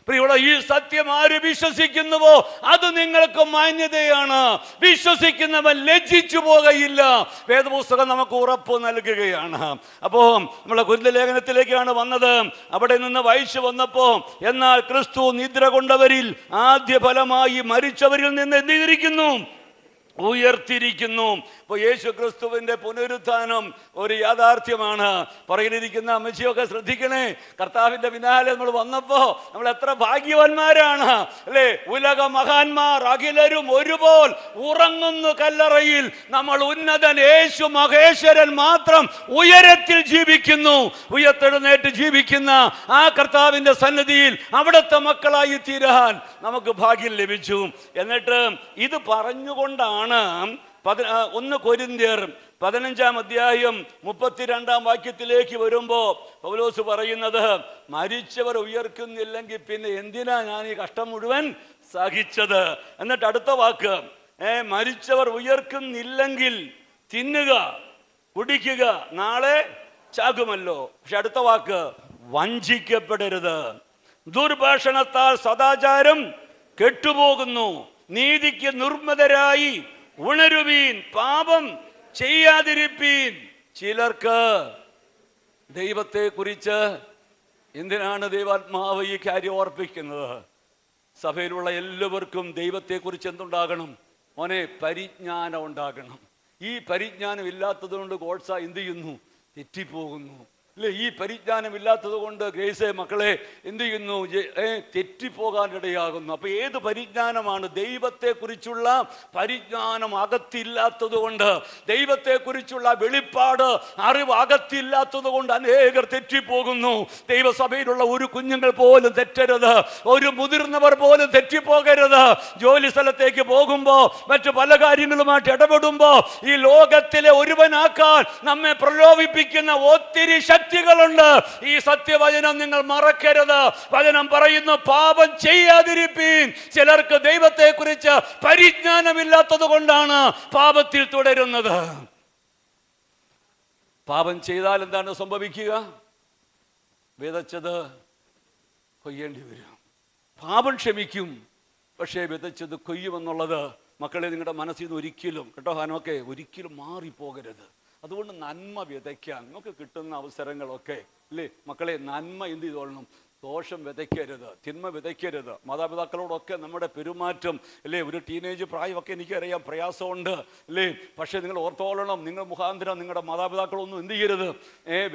പ്രിയമുള്ള, ഈ സത്യം ആര് വിശ്വസിക്കുന്നുവോ അത് നിങ്ങൾക്ക് മാന്യതയാണ്. വിശ്വസിക്കുന്നവൻ ലജ്ജിച്ചു പോകയില്ല. വേദപുസ്തകം നമുക്ക് ഉറപ്പ് നൽകുകയാണ്. അപ്പോ നമ്മളെ കുരിന്ത ലേഖനത്തിലേക്കാണ് വന്നത്. അവിടെ നിന്ന് വായിച്ചു വന്നപ്പോ, എന്നാൽ ക്രിസ്തു നിദ്ര കൊണ്ടവരിൽ ആദ്യ ഫലമായി മരിച്ചവരിൽ നിന്ന് എന്ത് ചെയ്തിരിക്കുന്നു? ഉയർത്തിരിക്കുന്നു. അപ്പോൾ യേശു ക്രിസ്തുവിന്റെ പുനരുത്ഥാനം ഒരു യാഥാർത്ഥ്യമാണ്. പുറകിലിരിക്കുന്ന അമ്മച്ചിയൊക്കെ ശ്രദ്ധിക്കണേ. കർത്താവിന്റെ പിന്നാലെ നമ്മൾ വന്നപ്പോ നമ്മൾ എത്ര ഭാഗ്യവാന്മാരാണ് അല്ലേ? ഉലക മഹാന്മാർ അഖിലരും ഒരുപോൽ ഉറങ്ങുന്നു കല്ലറയിൽ. നമ്മൾ ഉന്നതൻ യേശു മഹേശ്വരൻ മാത്രം ഉയരത്തിൽ ജീവിക്കുന്നു. ഉയർത്തെഴുന്നേറ്റ് ജീവിക്കുന്ന ആ കർത്താവിന്റെ സന്നിധിയിൽ അവിടുത്തെ മക്കളായി തീരാൻ നമുക്ക് ഭാഗ്യം ലഭിച്ചു. എന്നിട്ട് ഇത് പറഞ്ഞുകൊണ്ടാണ് 1 കൊരിന്ത്യർ 15 അധ്യായം 32 വാക്യത്തിലേക്ക് വരുമ്പോ പൗലോസ് പറയുന്നത്, മരിച്ചവർ ഉയർക്കുന്നില്ലെങ്കിൽ പിന്നെ എന്തിനാ ഞാൻ ഈ കഷ്ടം മുഴുവൻ സഹിച്ചത്? എന്നിട്ട് അടുത്ത വാക്ക്, മരിച്ചവർ ഉയർക്കുന്നില്ലെങ്കിൽ തിന്നുക കുടിക്കുക, നാളെ ചാകുമല്ലോ. പക്ഷെ അടുത്ത വാക്ക്, വഞ്ചിക്കപ്പെടരുത്. ദുർഭാഷണത്താൽ സദാചാരം കെട്ടുപോകുന്നു. നീതിക്ക് നിർമ്മതരായി ഉണരുവീൻ, പാപം ചെയ്യാതിരിപ്പീൻ. ചിലർക്ക് ദൈവത്തെ കുറിച്ച് എന്തിനാണ് ദൈവാത്മാവ് ഈ കാര്യം ഓർപ്പിക്കുന്നത്? സഭയിലുള്ള എല്ലാവർക്കും ദൈവത്തെ കുറിച്ച് എന്തുണ്ടാകണം? മോനെ, പരിജ്ഞാനം ഉണ്ടാകണം. ഈ പരിജ്ഞാനം ഇല്ലാത്തത് കൊണ്ട് ഗോഡ്സ എന്ത് ചെയ്യുന്നു? തെറ്റിപ്പോകുന്നു അല്ലേ? ഈ പരിജ്ഞാനം ഇല്ലാത്തത് കൊണ്ട് ഗ്രേസേ മക്കളെ എന്ത് ചെയ്യുന്നു? തെറ്റിപ്പോകാനിടയാകുന്നു. അപ്പൊ ഏത് പരിജ്ഞാനമാണ്? ദൈവത്തെ കുറിച്ചുള്ള പരിജ്ഞാനം അകത്തില്ലാത്തത് കൊണ്ട്, ദൈവത്തെ കുറിച്ചുള്ള വെളിപ്പാട് അറിവ് അകത്തില്ലാത്തത് കൊണ്ട് അനേകർ തെറ്റിപ്പോകുന്നു. ദൈവസഭയിലുള്ള ഒരു കുഞ്ഞുങ്ങൾ പോലും തെറ്റരുത്, ഒരു മുതിർന്നവർ പോലും തെറ്റിപ്പോകരുത്. ജോലി സ്ഥലത്തേക്ക് പോകുമ്പോ, മറ്റു പല കാര്യങ്ങളുമായിട്ട് ഇടപെടുമ്പോ, ഈ ലോകത്തിലെ ഒരുവനാക്കാൻ നമ്മെ പ്രലോഭിപ്പിക്കുന്ന ഒത്തിരി ശക്തികളുണ്ട്. ഈ സത്യവചനം നിങ്ങൾ മറക്കരുത്. വചനം പറയുന്നു, പാപം ചെയ്യാതിരിപ്പീൻ. ചിലർക്ക് ദൈവത്തെ കുറിച്ച് പരിജ്ഞാനമില്ലാത്തത് കൊണ്ടാണ് പാപത്തിൽ തുടരുന്നത്. പാപം ചെയ്താൽ എന്താണ് സംഭവിക്കുക? വിതച്ചത് കൊയ്യേണ്ടി വരും. പാപം ക്ഷമിക്കും, പക്ഷേ വിതച്ചത് കൊയ്യുമെന്നുള്ളത് മക്കളെ നിങ്ങളുടെ മനസ്സിൽ നിന്ന് ഒരിക്കലും, കേട്ടോ ഹാനോക്കെ, ഒരിക്കലും മാറിപ്പോകരുത്. അതുകൊണ്ട് നന്മ വിതയ്ക്കാൻ നമുക്ക് കിട്ടുന്ന അവസരങ്ങളൊക്കെ അല്ലേ മക്കളെ, നന്മ എന്ത് ചെയ്തോളണം? ദോഷം വിതയ്ക്കരുത്, തിന്മ വിതയ്ക്കരുത്. മാതാപിതാക്കളോടൊക്കെ നമ്മുടെ പെരുമാറ്റം അല്ലേ, ഒരു ടീനേജ് പ്രായമൊക്കെ എനിക്കറിയാം പ്രയാസമുണ്ട് അല്ലേ, പക്ഷേ നിങ്ങൾ ഓർത്തോളണം, നിങ്ങൾ മുഖാന്തരം നിങ്ങളുടെ മാതാപിതാക്കളൊന്നും എന്ത് ചെയ്യരുത്,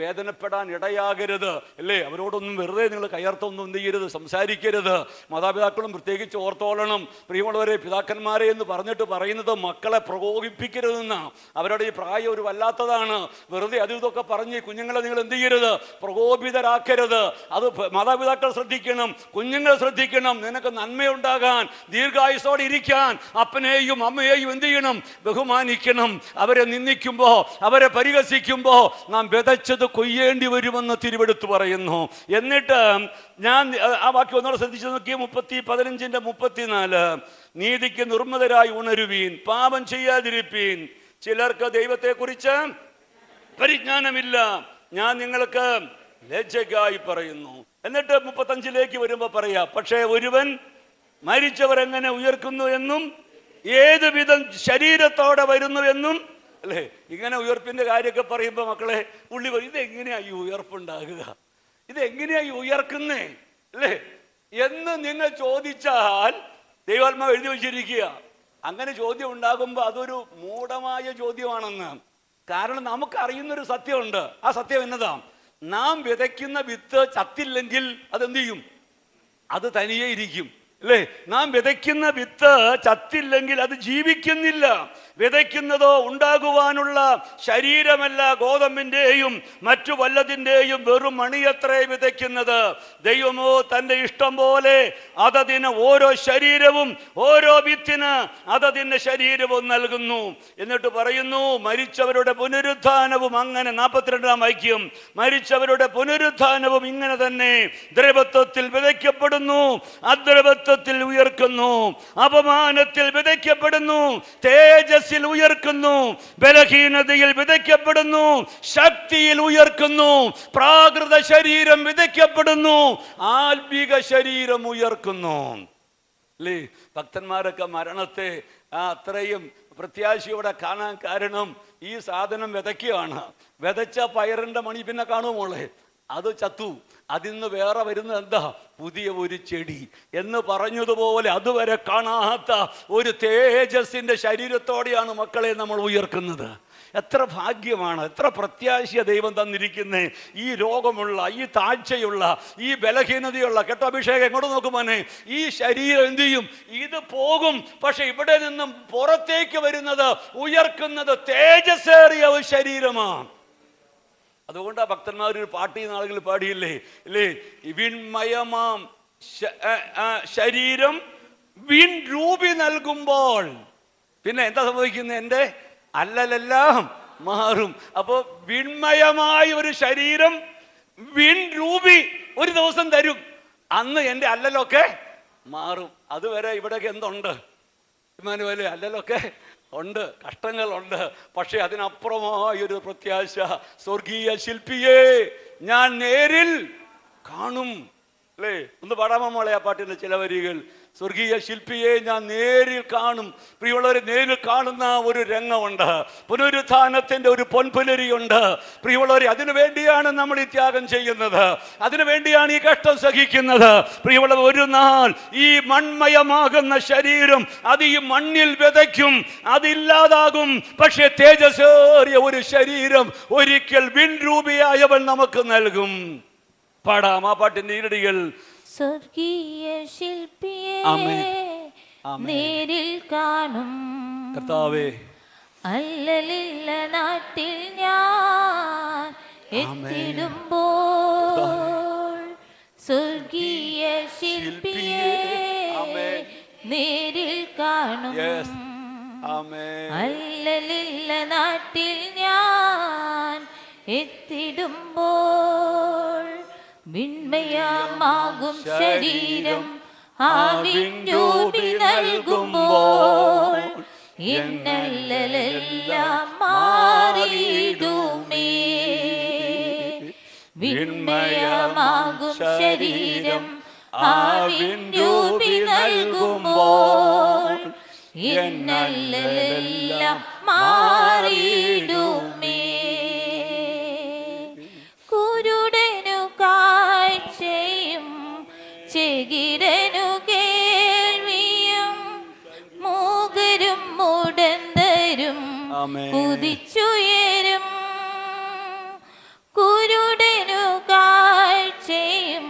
വേദനപ്പെടാൻ ഇടയാകരുത് അല്ലേ. അവരോടൊന്നും വെറുതെ നിങ്ങൾ കയർത്തൊന്നും എന്ത് ചെയ്യരുത്, സംസാരിക്കരുത്. മാതാപിതാക്കളും പ്രത്യേകിച്ച് ഓർത്തോളണം. പ്രിയമുള്ളവരെ, പിതാക്കന്മാരെ എന്ന് പറഞ്ഞിട്ട് പറയുന്നത് മക്കളെ പ്രകോപിപ്പിക്കരുതെന്ന്. അവരുടെ ഈ പ്രായം ഒരു വല്ലാത്തതാണ്. വെറുതെ അത് ഇതൊക്കെ പറഞ്ഞ് കുഞ്ഞുങ്ങളെ നിങ്ങൾ എന്ത് ചെയ്യരുത്, പ്രകോപിതരാക്കരുത്. അത് മാതാപിതാക്കൾ ശ്രദ്ധിക്കണം, കുഞ്ഞുങ്ങൾ ശ്രദ്ധിക്കണം. നിനക്ക് നന്മയുണ്ടാകാൻ, ദീർഘായുസോടെ ഇരിക്കാൻ അപ്പനെയും അമ്മയെയും എന്ത് ചെയ്യണം, ബഹുമാനിക്കണം. അവരെ നിന്ദിക്കുമ്പോ, അവരെ പരിഹസിക്കുമ്പോ നാം വിതച്ചത് കൊയ്യേണ്ടി വരുമെന്ന് തിരുവെടുത്ത് പറയുന്നു. എന്നിട്ട് ഞാൻ ആ വാക്യം ഒന്നുകൂടെ ശ്രദ്ധിച്ചു നോക്കി, 15:34, നീതിക്ക് നിർമ്മതരായി ഉണരുവീൻ, പാപം ചെയ്യാതിരിപ്പീൻ. ചിലർക്ക് ദൈവത്തെ കുറിച്ച് പരിജ്ഞാനമില്ല, ഞാൻ നിങ്ങൾക്ക് ലജ്ജയ്ക്കായി പറയുന്നു. എന്നിട്ട് 35 വരുമ്പോ പറയാ, പക്ഷേ ഒരുവൻ മരിച്ചവർ എങ്ങനെ ഉയർക്കുന്നു എന്നും ഏത് വിധം ശരീരത്തോടെ വരുന്നു എന്നും അല്ലേ. ഇങ്ങനെ ഉയർപ്പിന്റെ കാര്യമൊക്കെ പറയുമ്പോ മക്കളെ ഉള്ളി പറയും, ഇതെങ്ങനെയാ ഈ ഉയർപ്പുണ്ടാകുക, ഇതെങ്ങനെയായി ഉയർക്കുന്നേ അല്ലേ എന്ന് നിങ്ങൾ ചോദിച്ചാൽ ദൈവാത്മാവ് എഴുതി വെച്ചിരിക്കുക. അങ്ങനെ ചോദ്യം ഉണ്ടാകുമ്പോ അതൊരു മൂഢമായ ചോദ്യമാണെന്ന്. കാരണം നമുക്ക് അറിയുന്നൊരു സത്യമുണ്ട്. ആ സത്യം എന്നതാ, നാം വിതയ്ക്കുന്ന വിത്ത് ചത്തില്ലെങ്കിൽ അതെന്ത് ചെയ്യും, അത് തനിയെ ഇരിക്കും അല്ലേ. നാം വിതയ്ക്കുന്ന വിത്ത് ചത്തില്ലെങ്കിൽ അത് ജീവിക്കുന്നില്ല. വിതയ്ക്കുന്നതോ ഉണ്ടാകുവാനുള്ള ശരീരമല്ല, ഗോതമ്പിന്റെയും മറ്റു വല്ലതിൻ്റെയും വെറും മണിയത്രേ വിതയ്ക്കുന്നത്. ദൈവമോ തൻ്റെ ഇഷ്ടം പോലെ അതതിന് ഓരോ ശരീരവും, ഓരോ വിത്തിന് അതതിൻ്റെ ശരീരവും നൽകുന്നു. എന്നിട്ട് പറയുന്നു, മരിച്ചവരുടെ പുനരുത്ഥാനവും അങ്ങനെ. 42-ാം വാക്യം, മരിച്ചവരുടെ പുനരുത്ഥാനവും ഇങ്ങനെ തന്നെ. ദ്രവത്വത്തിൽ വിതയ്ക്കപ്പെടുന്നു, അദ്രവത്വത്തിൽ ഉയർക്കുന്നു. അപമാനത്തിൽ വിതയ്ക്കപ്പെടുന്നു, തേജസ്സിൽ ഉയർക്കുന്നു. ബലഹീനതയിൽ വിതയ്ക്കപ്പെടുന്നു, ശക്തിയിൽ ഉയർക്കുന്നു. പ്രാകൃത ശരീരം വിതയ്ക്കപ്പെടുന്നു, ആത്മീക ശരീരം ഉയർക്കുന്നു. അല്ലേ? ഭക്തന്മാരൊക്കെ മരണത്തെ അത്രയും പ്രത്യാശയോടെ കാണാൻ കാരണം ഈ സാധനം വിതയ്ക്കുകയാണ്. വിതച്ച പയറിന്റെ മണി പിന്നെ കാണുമോളെ, അത് ചത്തു, അതിന്ന് വേറെ വരുന്നത് എന്താ? പുതിയ ഒരു ചെടി എന്ന് പറഞ്ഞതുപോലെ അതുവരെ കാണാത്ത ഒരു തേജസ്സിന്റെ ശരീരത്തോടെയാണ് മക്കളെ നമ്മൾ ഉയർക്കുന്നത്. എത്ര ഭാഗ്യമാണ്, എത്ര പ്രത്യാശയ ദൈവം തന്നിരിക്കുന്നേ. ഈ രോഗമുള്ള, ഈ താഴ്ചയുള്ള, ഈ ബലഹീനതയുള്ള, കേട്ടോ അഭിഷേകം എങ്ങോട്ട് നോക്കുമ്പോനെ, ഈ ശരീരം എന്ത് ചെയ്യും? ഇത് പോകും. പക്ഷെ ഇവിടെ നിന്നും പുറത്തേക്ക് വരുന്നത്, ഉയർക്കുന്നത് തേജസ്സേറിയ ഒരു ശരീരമാണ്. അതുകൊണ്ടാ ഭക്തന്മാർ ഒരു പാട്ട് നാളുകൾ പാടിയില്ലേ, അല്ലേ? വിൺമയമാം ശരീരം വിൺ രൂപി നൽകുമ്പോൾ പിന്നെ എന്താ സംഭവിക്കുന്നത്? എൻ്റെ അല്ലലെല്ലാം മാറും. അപ്പോ വിൺമയമായ ഒരു ശരീരം വിൺ രൂപി ഒരു ദിവസം തരും. അന്ന് എൻ്റെ അല്ലലൊക്കെ മാറും. അതുവരെ ഇവിടെയൊക്കെ എന്തുണ്ട് ഇമ്മാനുവേലേ? അല്ലലൊക്കെ ഉണ്ട്, കഷ്ടങ്ങളുണ്ട്. പക്ഷെ അതിനപ്പുറമായൊരു പ്രത്യാശ. സ്വർഗീയ ശില്പിയെ ഞാൻ നേരിൽ കാണും. അല്ലേ? ഒന്ന് പാടാമോ മോളെ ആ പാട്ടിന്റെ ചില വരികൾ? സ്വർഗീയ ശില്പിയെ ഞാൻ നേരിൽ കാണും. പ്രിയമുള്ളവരെ, നേരിൽ കാണുന്ന ഒരു രംഗമുണ്ട്, പുനരുത്ഥാനത്തിന്റെ ഒരു പൊൻപുലരിയുണ്ട്. പ്രിയമുള്ളവരെ, അതിനു വേണ്ടിയാണ് നമ്മൾ ഈ ത്യാഗം ചെയ്യുന്നത്, അതിനു വേണ്ടിയാണ് ഈ കഷ്ടം സഹിക്കുന്നത്. പ്രിയമുള്ളവർ, ഒരു നാൾ ഈ മൺമയമാകുന്ന ശരീരം അത് ഈ മണ്ണിൽ വിതയ്ക്കും, അതില്ലാതാകും. പക്ഷെ തേജസ്സേറിയ ഒരു ശരീരം ഒരിക്കൽ വിൺരൂപിയായവൻ നമുക്ക് നൽകും. പാടാം ആ പാട്ടിന്റെ ഈരടികൾ. സ്വർഗീയ ശില്പിയെ നേരിൽ കാണും കർത്താവേ, അല്ലലില്ല നാട്ടിൽ ഞാൻ എത്തിടുമ്പോൾ. സ്വർഗീയ ശില്പിയെ നേരിൽ കാണും, അല്ലലില്ല നാട്ടിൽ ഞാൻ എത്തിടുമ്പോൾ. വിൺമയമാകും ശരീരം ആവിൻ രൂപി നൽകുമ്പോൾ എന്നല്ലെല്ലാം മാറിയിടുമേ. വിൺമയമാകും ശരീരം ആവിൻ രൂപി നൽകുമ്പോൾ എന്നല്ലെല്ലാം മാറിയിടുമേ. ചെകിടനു കേൾവിയും മൂകരും മുടന്തരും കുതിച്ചുയരും. കുരുടനു കാഴ്ചയും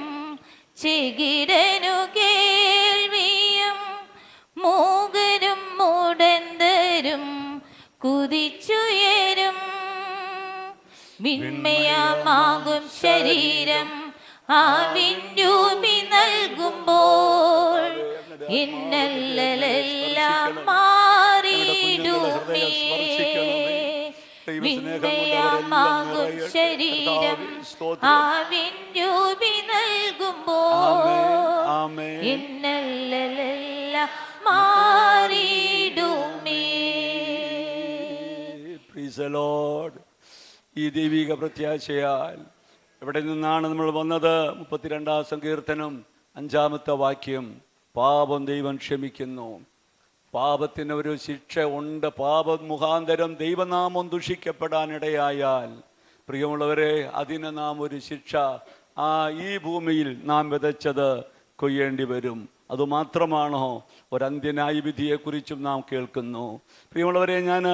ചെകിടനു കേൾവിയും മൂകരും മുടന്തരും കുതിച്ചുയരും. വിൺമയമാകും ശരീരം ആവിൻ രൂപി നൽകുമ്പോൾ എന്നല്ലെല്ലാം മാറിയിടുമേ. വിൺമയമാകും ശരീരം ആവിൻ രൂപി നൽകുമ്പോൾ എന്നല്ലെല്ലാം മാറിയിടുമേ. Praise the Lord. ഈ ദൈവിക പ്രത്യാശയാൽ എവിടെ നിന്നാണ് നമ്മൾ വന്നത്? 32-ാം സങ്കീർത്തനം 5-ാമത്തെ വാക്യം. പാപം ദൈവം ക്ഷമിക്കുന്നു. പാപത്തിന് ഒരു ശിക്ഷ ഉണ്ട്. പാപം മുഖാന്തരം ദൈവനാമം ദുഷിക്കപ്പെടാനിടയായാൽ പ്രിയമുള്ളവരെ, അതിന് നാം ഒരു ശിക്ഷ ഈ ഭൂമിയിൽ നാം വിതച്ചത് കൊയ്യേണ്ടി വരും. അതുമാത്രമാണോ? ഒരന്ത്യന്യായ വിധിയെക്കുറിച്ചും നാം കേൾക്കുന്നു. പ്രിയമുള്ളവരെ, ഞാൻ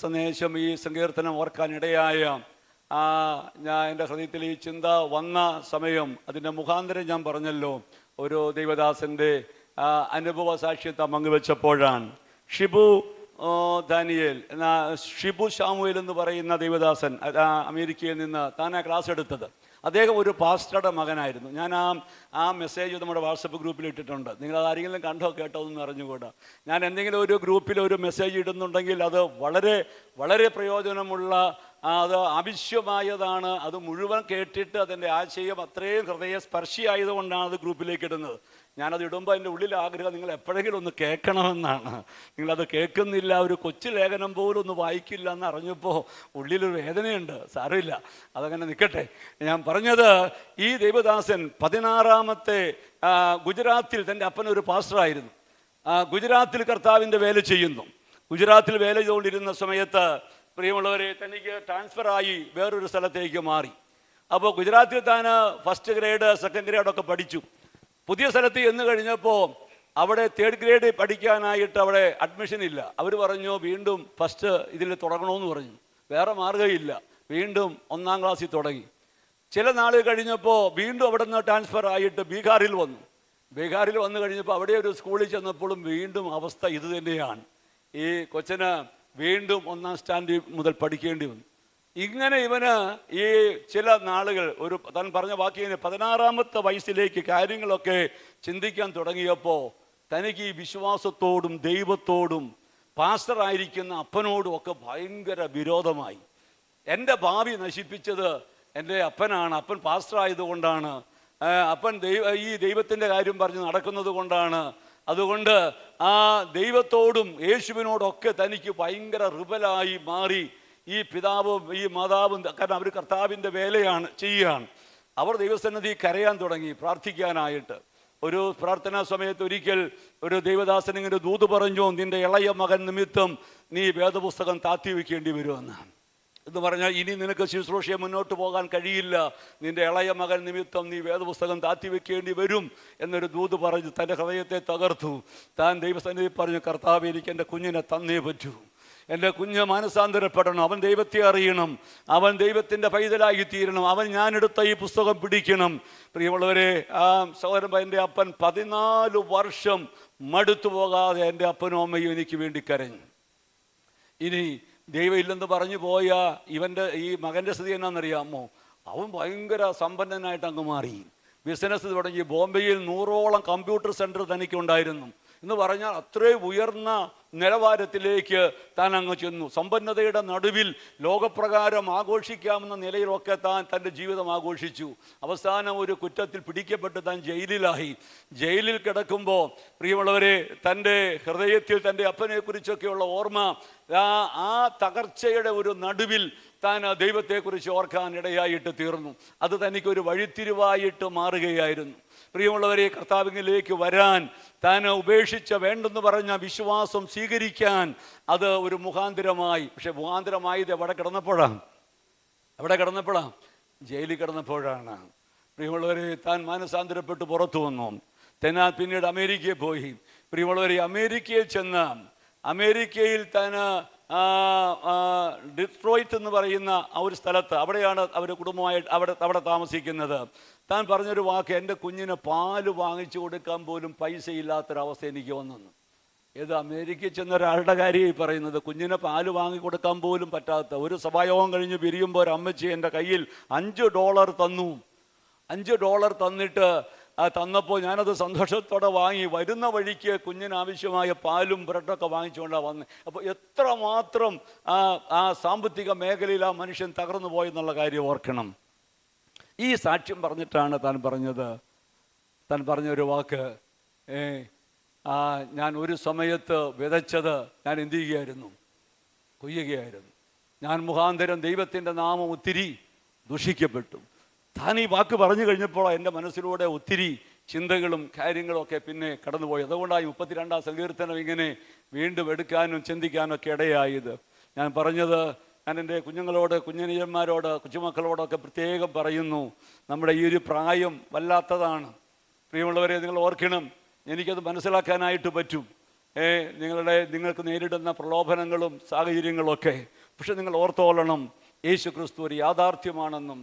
സന്ദേശം ഈ സങ്കീർത്തനം ഓർക്കാനിടയായ ഞാൻ എൻ്റെ ഹൃദയത്തിൽ ഈ ചിന്ത വന്ന സമയം അതിൻ്റെ മുഖാന്തരം ഞാൻ പറഞ്ഞല്ലോ, ഒരു ദൈവദാസൻ്റെ അനുഭവ സാക്ഷ്യത്വം പങ്കുവെച്ചപ്പോഴാണ്. ഷിബു ദാനിയേൽ ഷിബു ഷാമുവേൽ എന്ന് പറയുന്ന ദൈവദാസൻ അമേരിക്കയിൽ നിന്ന് താനാ ക്ലാസ് എടുത്തത്. അദ്ദേഹം ഒരു പാസ്റ്ററുടെ മകനായിരുന്നു. ഞാൻ ആ മെസ്സേജ് നമ്മുടെ വാട്സപ്പ് ഗ്രൂപ്പിൽ ഇട്ടിട്ടുണ്ട്. നിങ്ങൾ അത് ആരെങ്കിലും കണ്ടോ കേട്ടോ എന്ന് അറിഞ്ഞുകൂടാ. ഞാൻ എന്തെങ്കിലും ഒരു ഗ്രൂപ്പിൽ ഒരു മെസ്സേജ് ഇടുന്നുണ്ടെങ്കിൽ അത് വളരെ വളരെ പ്രയോജനമുള്ള, അത് ആവശ്യമായതാണ്. അത് മുഴുവൻ കേട്ടിട്ട് അതിൻ്റെ ആശയം അത്രയും ഹൃദയസ്പർശിയായതുകൊണ്ടാണ് അത് ഗ്രൂപ്പിലേക്ക് ഇടുന്നത്. ഞാനത് ഇടുമ്പോൾ എൻ്റെ ഉള്ളിൽ ആഗ്രഹം നിങ്ങൾ എപ്പോഴെങ്കിലും ഒന്ന് കേൾക്കണമെന്നാണ്. നിങ്ങളത് കേൾക്കുന്നില്ല, ഒരു കൊച്ചു ലേഖനം പോലും ഒന്ന് വായിക്കില്ല എന്ന് അറിഞ്ഞപ്പോൾ ഉള്ളിലൊരു വേദനയുണ്ട്. സാരമില്ല, അതങ്ങനെ നിൽക്കട്ടെ. ഞാൻ പറഞ്ഞത്, ഈ ദൈവദാസൻ 16-ാമത്തെ ഗുജറാത്തിൽ തൻ്റെ അപ്പനൊരു പാസ്റ്ററായിരുന്നു. ഗുജറാത്തിൽ കർത്താവിൻ്റെ വേല ചെയ്യുന്നു. ഗുജറാത്തിൽ വേല ചെയ്തുകൊണ്ടിരുന്ന സമയത്ത് പ്രിയമുള്ളവരെ, തനിക്ക് ട്രാൻസ്ഫറായി വേറൊരു സ്ഥലത്തേക്ക് മാറി. അപ്പോൾ ഗുജറാത്തിൽ താൻ ഫസ്റ്റ് ഗ്രേഡ് സെക്കൻഡ് ഗ്രേഡൊക്കെ പഠിച്ചു. പുതിയ സ്ഥലത്ത് ചെന്ന് കഴിഞ്ഞപ്പോൾ അവിടെ തേർഡ് ഗ്രേഡ് പഠിക്കാനായിട്ട് അവിടെ അഡ്മിഷൻ ഇല്ല. അവർ പറഞ്ഞു വീണ്ടും ഫസ്റ്റ് ഇതിൽ തുടങ്ങണമെന്ന് പറഞ്ഞു. വേറെ മാർഗ്ഗമില്ല, വീണ്ടും 1-ാം ക്ലാസ്സിൽ തുടങ്ങി. ചില നാൾ കഴിഞ്ഞപ്പോൾ വീണ്ടും അവിടെ നിന്ന് ട്രാൻസ്ഫർ ആയിട്ട് ബീഹാറിൽ വന്നു. ബീഹാറിൽ വന്നു കഴിഞ്ഞപ്പോൾ അവിടെ ഒരു സ്കൂളിൽ ചെന്നപ്പോഴും വീണ്ടും അവസ്ഥ ഇത് തന്നെയാണ്. ഈ കൊച്ചന് വീണ്ടും 1-ാം സ്റ്റാൻഡേർഡ് മുതൽ പഠിക്കേണ്ടി വന്നു. ഇങ്ങനെ ഇവന് ഈ ചില നാളുകൾ താൻ പറഞ്ഞ വാക്കിന് 16-ാമത്തെ വയസ്സിലേക്ക് കാര്യങ്ങളൊക്കെ ചിന്തിക്കാൻ തുടങ്ങിയപ്പോൾ തനിക്ക് ഈ വിശ്വാസത്തോടും ദൈവത്തോടും പാസ്റ്ററായിരിക്കുന്ന അപ്പനോടും ഒക്കെ ഭയങ്കര വിരോധമായി. എൻ്റെ ഭാവി നശിപ്പിച്ചത് എൻ്റെ അപ്പനാണ്, അപ്പൻ പാസ്റ്റർ ആയതുകൊണ്ടാണ്, അപ്പൻ ഈ ദൈവത്തിൻ്റെ കാര്യം പറഞ്ഞ് നടക്കുന്നത് കൊണ്ടാണ്. അതുകൊണ്ട് ആ ദൈവത്തോടും യേശുവിനോടൊക്കെ തനിക്ക് ഭയങ്കര റിബലായി മാറി. ഈ പിതാവും ഈ മാതാവും, കാരണം അവർ കർത്താവിൻ്റെ വേലയാണ് ചെയ്യുകയാണ്. അവർ ദൈവസന്നിധി കരയാൻ തുടങ്ങി, പ്രാർത്ഥിക്കാനായിട്ട്. ഒരു പ്രാർത്ഥനാ സമയത്ത് ഒരിക്കൽ ഒരു ദൈവദാസൻ ഇങ്ങനെ ദൂത് പറഞ്ഞു, നിന്റെ ഇളയ മകൻ നിമിത്തം നീ വേദപുസ്തകം താത്തി വയ്ക്കേണ്ടി വരുമെന്ന്. എന്ന് പറഞ്ഞാൽ ഇനി നിനക്ക് ശുശ്രൂഷയെ മുന്നോട്ട് പോകാൻ കഴിയില്ല, നിന്റെ ഇളയ മകൻ നിമിത്തം നീ വേദപുസ്തകം താത്തി വെക്കേണ്ടി വരും എന്നൊരു ദൂത് പറഞ്ഞ് തൻ്റെ ഹൃദയത്തെ തകർത്തു. താൻ ദൈവസന്നിധി പറഞ്ഞു, കർത്താവേ, എനിക്ക് എൻ്റെ കുഞ്ഞിനെ തന്നേ പറ്റൂ, എൻ്റെ കുഞ്ഞ് മാനസാന്തരപ്പെടണം, അവൻ ദൈവത്തെ അറിയണം, അവൻ ദൈവത്തിൻ്റെ പൈതലായി തീരണം, അവൻ ഞാനെടുത്ത ഈ പുസ്തകം പിടിക്കണം. പ്രിയമുള്ളവരെ, സഹോദരൻ, എൻ്റെ അപ്പൻ 14 വർഷം മടുത്തു പോകാതെ എൻ്റെ അപ്പനും അമ്മയും എനിക്ക് വേണ്ടി കരഞ്ഞു. ഇനി ദൈവം ഇല്ലെന്ന് പറഞ്ഞു പോയ ഇവൻ്റെ ഈ മകൻ്റെ സ്ഥിതി എന്നാണെന്നറിയാമോ? അവൻ ഭയങ്കര സമ്പന്നനായിട്ട് അങ്ങ് മാറി, ബിസിനസ് തുടങ്ങി. ബോംബെയിൽ 100ഓളം കമ്പ്യൂട്ടർ സെൻറ്റർ തനിക്കുണ്ടായിരുന്നു. എന്ന് പറഞ്ഞാൽ അത്രയും ഉയർന്ന നിലവാരത്തിലേക്ക് താൻ അങ്ങ് ചെന്നു. സമ്പന്നതയുടെ നടുവിൽ ലോകപ്രകാരം ആഘോഷിക്കാമെന്ന നിലയിലൊക്കെ താൻ തൻ്റെ ജീവിതം ആഘോഷിച്ചു. അവസാനം ഒരു കുറ്റത്തിൽ പിടിക്കപ്പെട്ട് താൻ ജയിലിലായി. ജയിലിൽ കിടക്കുമ്പോൾ പ്രിയമുള്ളവരെ, തൻ്റെ ഹൃദയത്തിൽ തൻ്റെ അപ്പനെക്കുറിച്ചൊക്കെയുള്ള ഓർമ്മ, ആ തകർച്ചയുടെ ഒരു നടുവിൽ താൻ ദൈവത്തെക്കുറിച്ച് ഓർക്കാൻ ഇടയായിട്ട് തീർന്നു. അത് തനിക്കൊരു വഴിത്തിരിവായിട്ട് മാറുകയായിരുന്നു. പ്രിയമുള്ളവരെ, കർത്താവിലേക്ക് വരാൻ, താൻ ഉപേക്ഷിച്ച വേണ്ടെന്ന് പറഞ്ഞ വിശ്വാസം സ്വീകരിക്കാൻ അത് ഒരു മുഖാന്തരമായി. പക്ഷെ മുഖാന്തരമായത് എവിടെ കിടന്നപ്പോഴാണ്? ജയിലിൽ കിടന്നപ്പോഴാണ്. പ്രിയമുള്ളവരെ, താൻ മാനസാന്തരപ്പെട്ട് പുറത്തു വന്നു. തെന്നാ പിന്നീട് അമേരിക്കയിൽ പോയി. പ്രിയമുള്ളവരെ, അമേരിക്കയിൽ ചെന്ന് അമേരിക്കയിൽ താൻ ഡിട്രോയിറ്റ് എന്ന് പറയുന്ന ആ ഒരു സ്ഥലത്ത്, അവിടെയാണ് അവർ കുടുംബമായിട്ട് അവിടെ താമസിക്കുന്നത്. താൻ പറഞ്ഞൊരു വാക്ക്, എൻ്റെ കുഞ്ഞിന് പാല് വാങ്ങിച്ചു കൊടുക്കാൻ പോലും പൈസ ഇല്ലാത്തൊരവസ്ഥ എനിക്ക് വന്നു. ഏത് അമേരിക്കയിൽ ചെന്ന ഒരാളുടെ കാര്യമായി പറയുന്നത്. കുഞ്ഞിന് പാല് വാങ്ങിക്കൊടുക്കാൻ പോലും പറ്റാത്ത ഒരു സഭായോഗം കഴിഞ്ഞ് പിരിയുമ്പോൾ ഒരു അമ്മച്ചി എൻ്റെ കയ്യിൽ $5 തന്നു. $5 തന്നിട്ട് തന്നപ്പോൾ ഞാനത് സന്തോഷത്തോടെ വാങ്ങി. വരുന്ന വഴിക്ക് കുഞ്ഞിന് ആവശ്യമായ പാലും ബ്രെഡൊക്കെ വാങ്ങിച്ചുകൊണ്ടാണ് വന്നത്. അപ്പോൾ എത്രമാത്രം ആ സാമ്പത്തിക മേഖലയിൽ ആ മനുഷ്യൻ തകർന്നു പോയെന്നുള്ള കാര്യം ഓർക്കണം. ഈ സാക്ഷ്യം പറഞ്ഞിട്ടാണ് താൻ പറഞ്ഞൊരു വാക്ക്, ഞാൻ ഒരു സമയത്ത് വിതച്ചത് ഞാൻ എന്ത് ചെയ്യുകയായിരുന്നു? കൊയ്യുകയായിരുന്നു. ഞാൻ മുഖാന്തരം ദൈവത്തിൻ്റെ നാമം ഒത്തിരി ദുഷിക്കപ്പെട്ടു. താൻ ഈ വാക്ക് പറഞ്ഞു കഴിഞ്ഞപ്പോൾ എൻ്റെ മനസ്സിലൂടെ ഒത്തിരി ചിന്തകളും കാര്യങ്ങളൊക്കെ പിന്നെ കടന്നുപോയി. അതുകൊണ്ടായി 32-ാം സങ്കീർത്തനം ഇങ്ങനെ വീണ്ടും എടുക്കാനും ചിന്തിക്കാനും ഒക്കെ ഇടയായത്. ഞാൻ പറഞ്ഞത്, ഞാൻ എൻ്റെ കുഞ്ഞുനിയന്മാരോട് കൊച്ചുമക്കളോടൊക്കെ പ്രത്യേകം പറയുന്നു, നമ്മുടെ ഈ ഒരു പ്രായം വല്ലാത്തതാണ്. പ്രിയമുള്ളവരെ, നിങ്ങൾ ഓർക്കണം, എനിക്കത് മനസ്സിലാക്കാനായിട്ട് പറ്റും, നിങ്ങൾക്ക് നേരിടുന്ന പ്രലോഭനങ്ങളും സാഹചര്യങ്ങളൊക്കെ. പക്ഷെ നിങ്ങൾ ഓർത്തോളണം, യേശു ക്രിസ്തു ഒരു യാഥാർത്ഥ്യമാണെന്നും,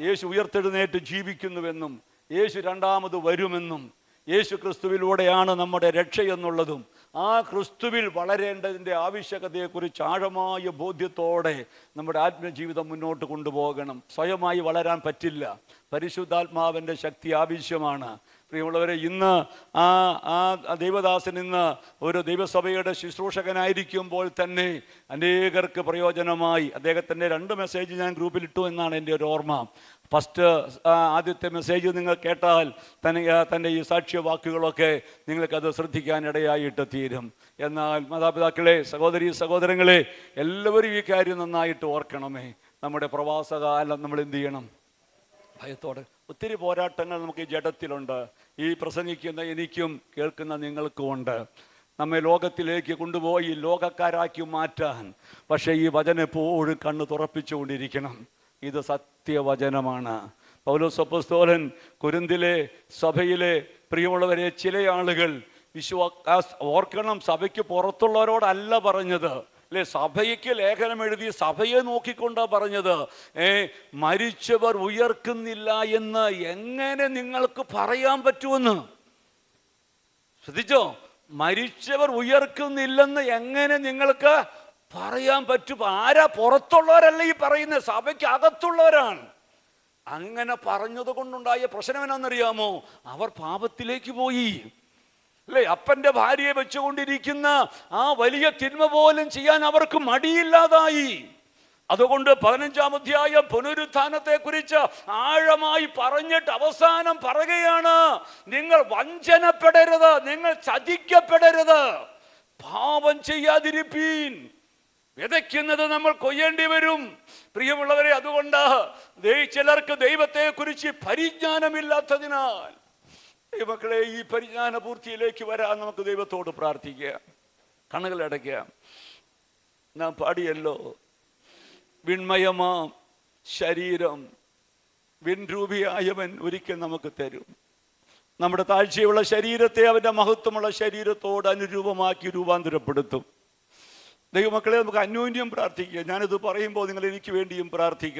യേശു ഉയർത്തെഴുന്നേറ്റ് ജീവിക്കുന്നുവെന്നും, യേശു രണ്ടാമത് വരുമെന്നും, യേശു ക്രിസ്തുവിലൂടെയാണ് നമ്മുടെ രക്ഷ എന്നുള്ളതും, ആ ക്രിസ്തുവിൽ വളരേണ്ടതിൻ്റെ ആവശ്യകതയെക്കുറിച്ച് ആഴമായ ബോധ്യത്തോടെ നമ്മുടെ ആത്മജീവിതം മുന്നോട്ട് കൊണ്ടുപോകണം. സ്വയമായി വളരാൻ പറ്റില്ല, പരിശുദ്ധാത്മാവിൻ്റെ ശക്തി ആവശ്യമാണ്. പ്രിയമുള്ളവരെ, ഇന്ന് ആ ദൈവദാസൻ ഇന്ന് ഒരു ദൈവസഭയുടെ ശുശ്രൂഷകനായിരിക്കുമ്പോൾ തന്നെ അനേകർക്ക് പ്രയോജനമായി. അദ്ദേഹത്തിൻ്റെ 2 മെസ്സേജ് ഞാൻ ഗ്രൂപ്പിലിട്ടു എന്നാണ് എൻ്റെ ഒരു ഓർമ്മ. ഫസ്റ്റ് ആദ്യത്തെ മെസ്സേജ് നിങ്ങൾ കേട്ടാൽ തൻ്റെ ഈ സാക്ഷ്യവാക്കുകളൊക്കെ നിങ്ങൾക്കത് ശ്രദ്ധിക്കാനിടയായിട്ട് തീരും. എന്നാൽ മാതാപിതാക്കളെ, സഹോദരീ സഹോദരങ്ങളെ, എല്ലാവരും ഈ കാര്യം നന്നായിട്ട് ഓർക്കണമേ. നമ്മുടെ പ്രവാസകാലം നമ്മൾ എന്ത് ചെയ്യണം? ഭയത്തോടെ. ഒത്തിരി പോരാട്ടങ്ങൾ നമുക്ക് ഈ ജഡത്തിലുണ്ട്. ഈ പ്രസംഗിക്കുന്ന എനിക്കും കേൾക്കുന്ന നിങ്ങൾക്കും ഉണ്ട്. നമ്മെ ലോകത്തിലേക്ക് കൊണ്ടുപോയി ലോകക്കാരാക്കി മാറ്റാൻ. പക്ഷേ ഈ വചനം എപ്പോഴും കണ്ണ് തുറപ്പിച്ചുകൊണ്ടിരിക്കണം. ഇത് സത്യവചനമാണ്. പൗലോസ് അപ്പോസ്തലൻ കൊരിന്തിലെ സഭയിലെ പ്രിയമുള്ളവരെ ചില ആളുകൾ ഓർക്കണം, സഭയ്ക്ക് പുറത്തുള്ളവരോടല്ല പറഞ്ഞത്, അല്ലെ? സഭയ്ക്ക് ലേഖനം എഴുതി സഭയെ നോക്കിക്കൊണ്ടാ പറഞ്ഞത്. മരിച്ചവർ ഉയർക്കുന്നില്ല എന്ന് എങ്ങനെ നിങ്ങൾക്ക് പറയാൻ പറ്റുമെന്ന് ശ്രദ്ധിച്ചോ? മരിച്ചവർ ഉയർക്കുന്നില്ലെന്ന് എങ്ങനെ നിങ്ങൾക്ക് പറയാൻ പറ്റും? ആരാ? പുറത്തുള്ളവരല്ല ഈ പറയുന്നത്, സഭയ്ക്ക് അകത്തുള്ളവരാണ്. അങ്ങനെ പറഞ്ഞത് കൊണ്ടുണ്ടായ പ്രശ്നം എന്നാണെന്നറിയാമോ? അവർ പാപത്തിലേക്ക് പോയി, അല്ലേ? അപ്പന്റെ ഭാര്യയെ വെച്ചുകൊണ്ടിരിക്കുന്ന ആ വലിയ തിന്മ പോലും ചെയ്യാൻ അവർക്ക് മടിയില്ലാതായി. അതുകൊണ്ട് 15-ാം അധ്യായം പുനരുത്ഥാനത്തെ കുറിച്ച് ആഴമായി പറഞ്ഞിട്ട് അവസാനം പറയുകയാണ്, നിങ്ങൾ വഞ്ചനപ്പെടരുത്, നിങ്ങൾ ചതിക്കപ്പെടരുത്, പാപം ചെയ്യാതിരിപ്പീൻ. വിതയ്ക്കുന്നത് നമ്മൾ കൊയ്യേണ്ടി വരും. പ്രിയമുള്ളവരെ, അതുകൊണ്ട് ചിലർക്ക് ദൈവത്തെ കുറിച്ച് പരിജ്ഞാനമില്ലാത്തതിനാൽ ദൈവമക്കളെ, ഈ പരിജ്ഞാന പൂർത്തിയിലേക്ക് വരാൻ നമുക്ക് ദൈവത്തോട് പ്രാർത്ഥിക്കുക. കണ്ണുകളടയ്ക്കുക. നാം പാടിയല്ലോ, വിൺമയമാം ശരീരം വിൺരൂപിയായവൻ ഒരിക്കൽ നമുക്ക് തരും. നമ്മുടെ താഴ്ചയുള്ള ശരീരത്തെ അവൻ്റെ മഹത്വമുള്ള ശരീരത്തോട് അനുരൂപമാക്കി രൂപാന്തരപ്പെടുത്തും. ദൈവമക്കളെ, നമുക്ക് അന്യോന്യം പ്രാർത്ഥിക്കുക. ഞാനിത് പറയുമ്പോൾ നിങ്ങൾ എനിക്ക് വേണ്ടിയും പ്രാർത്ഥിക്കുക.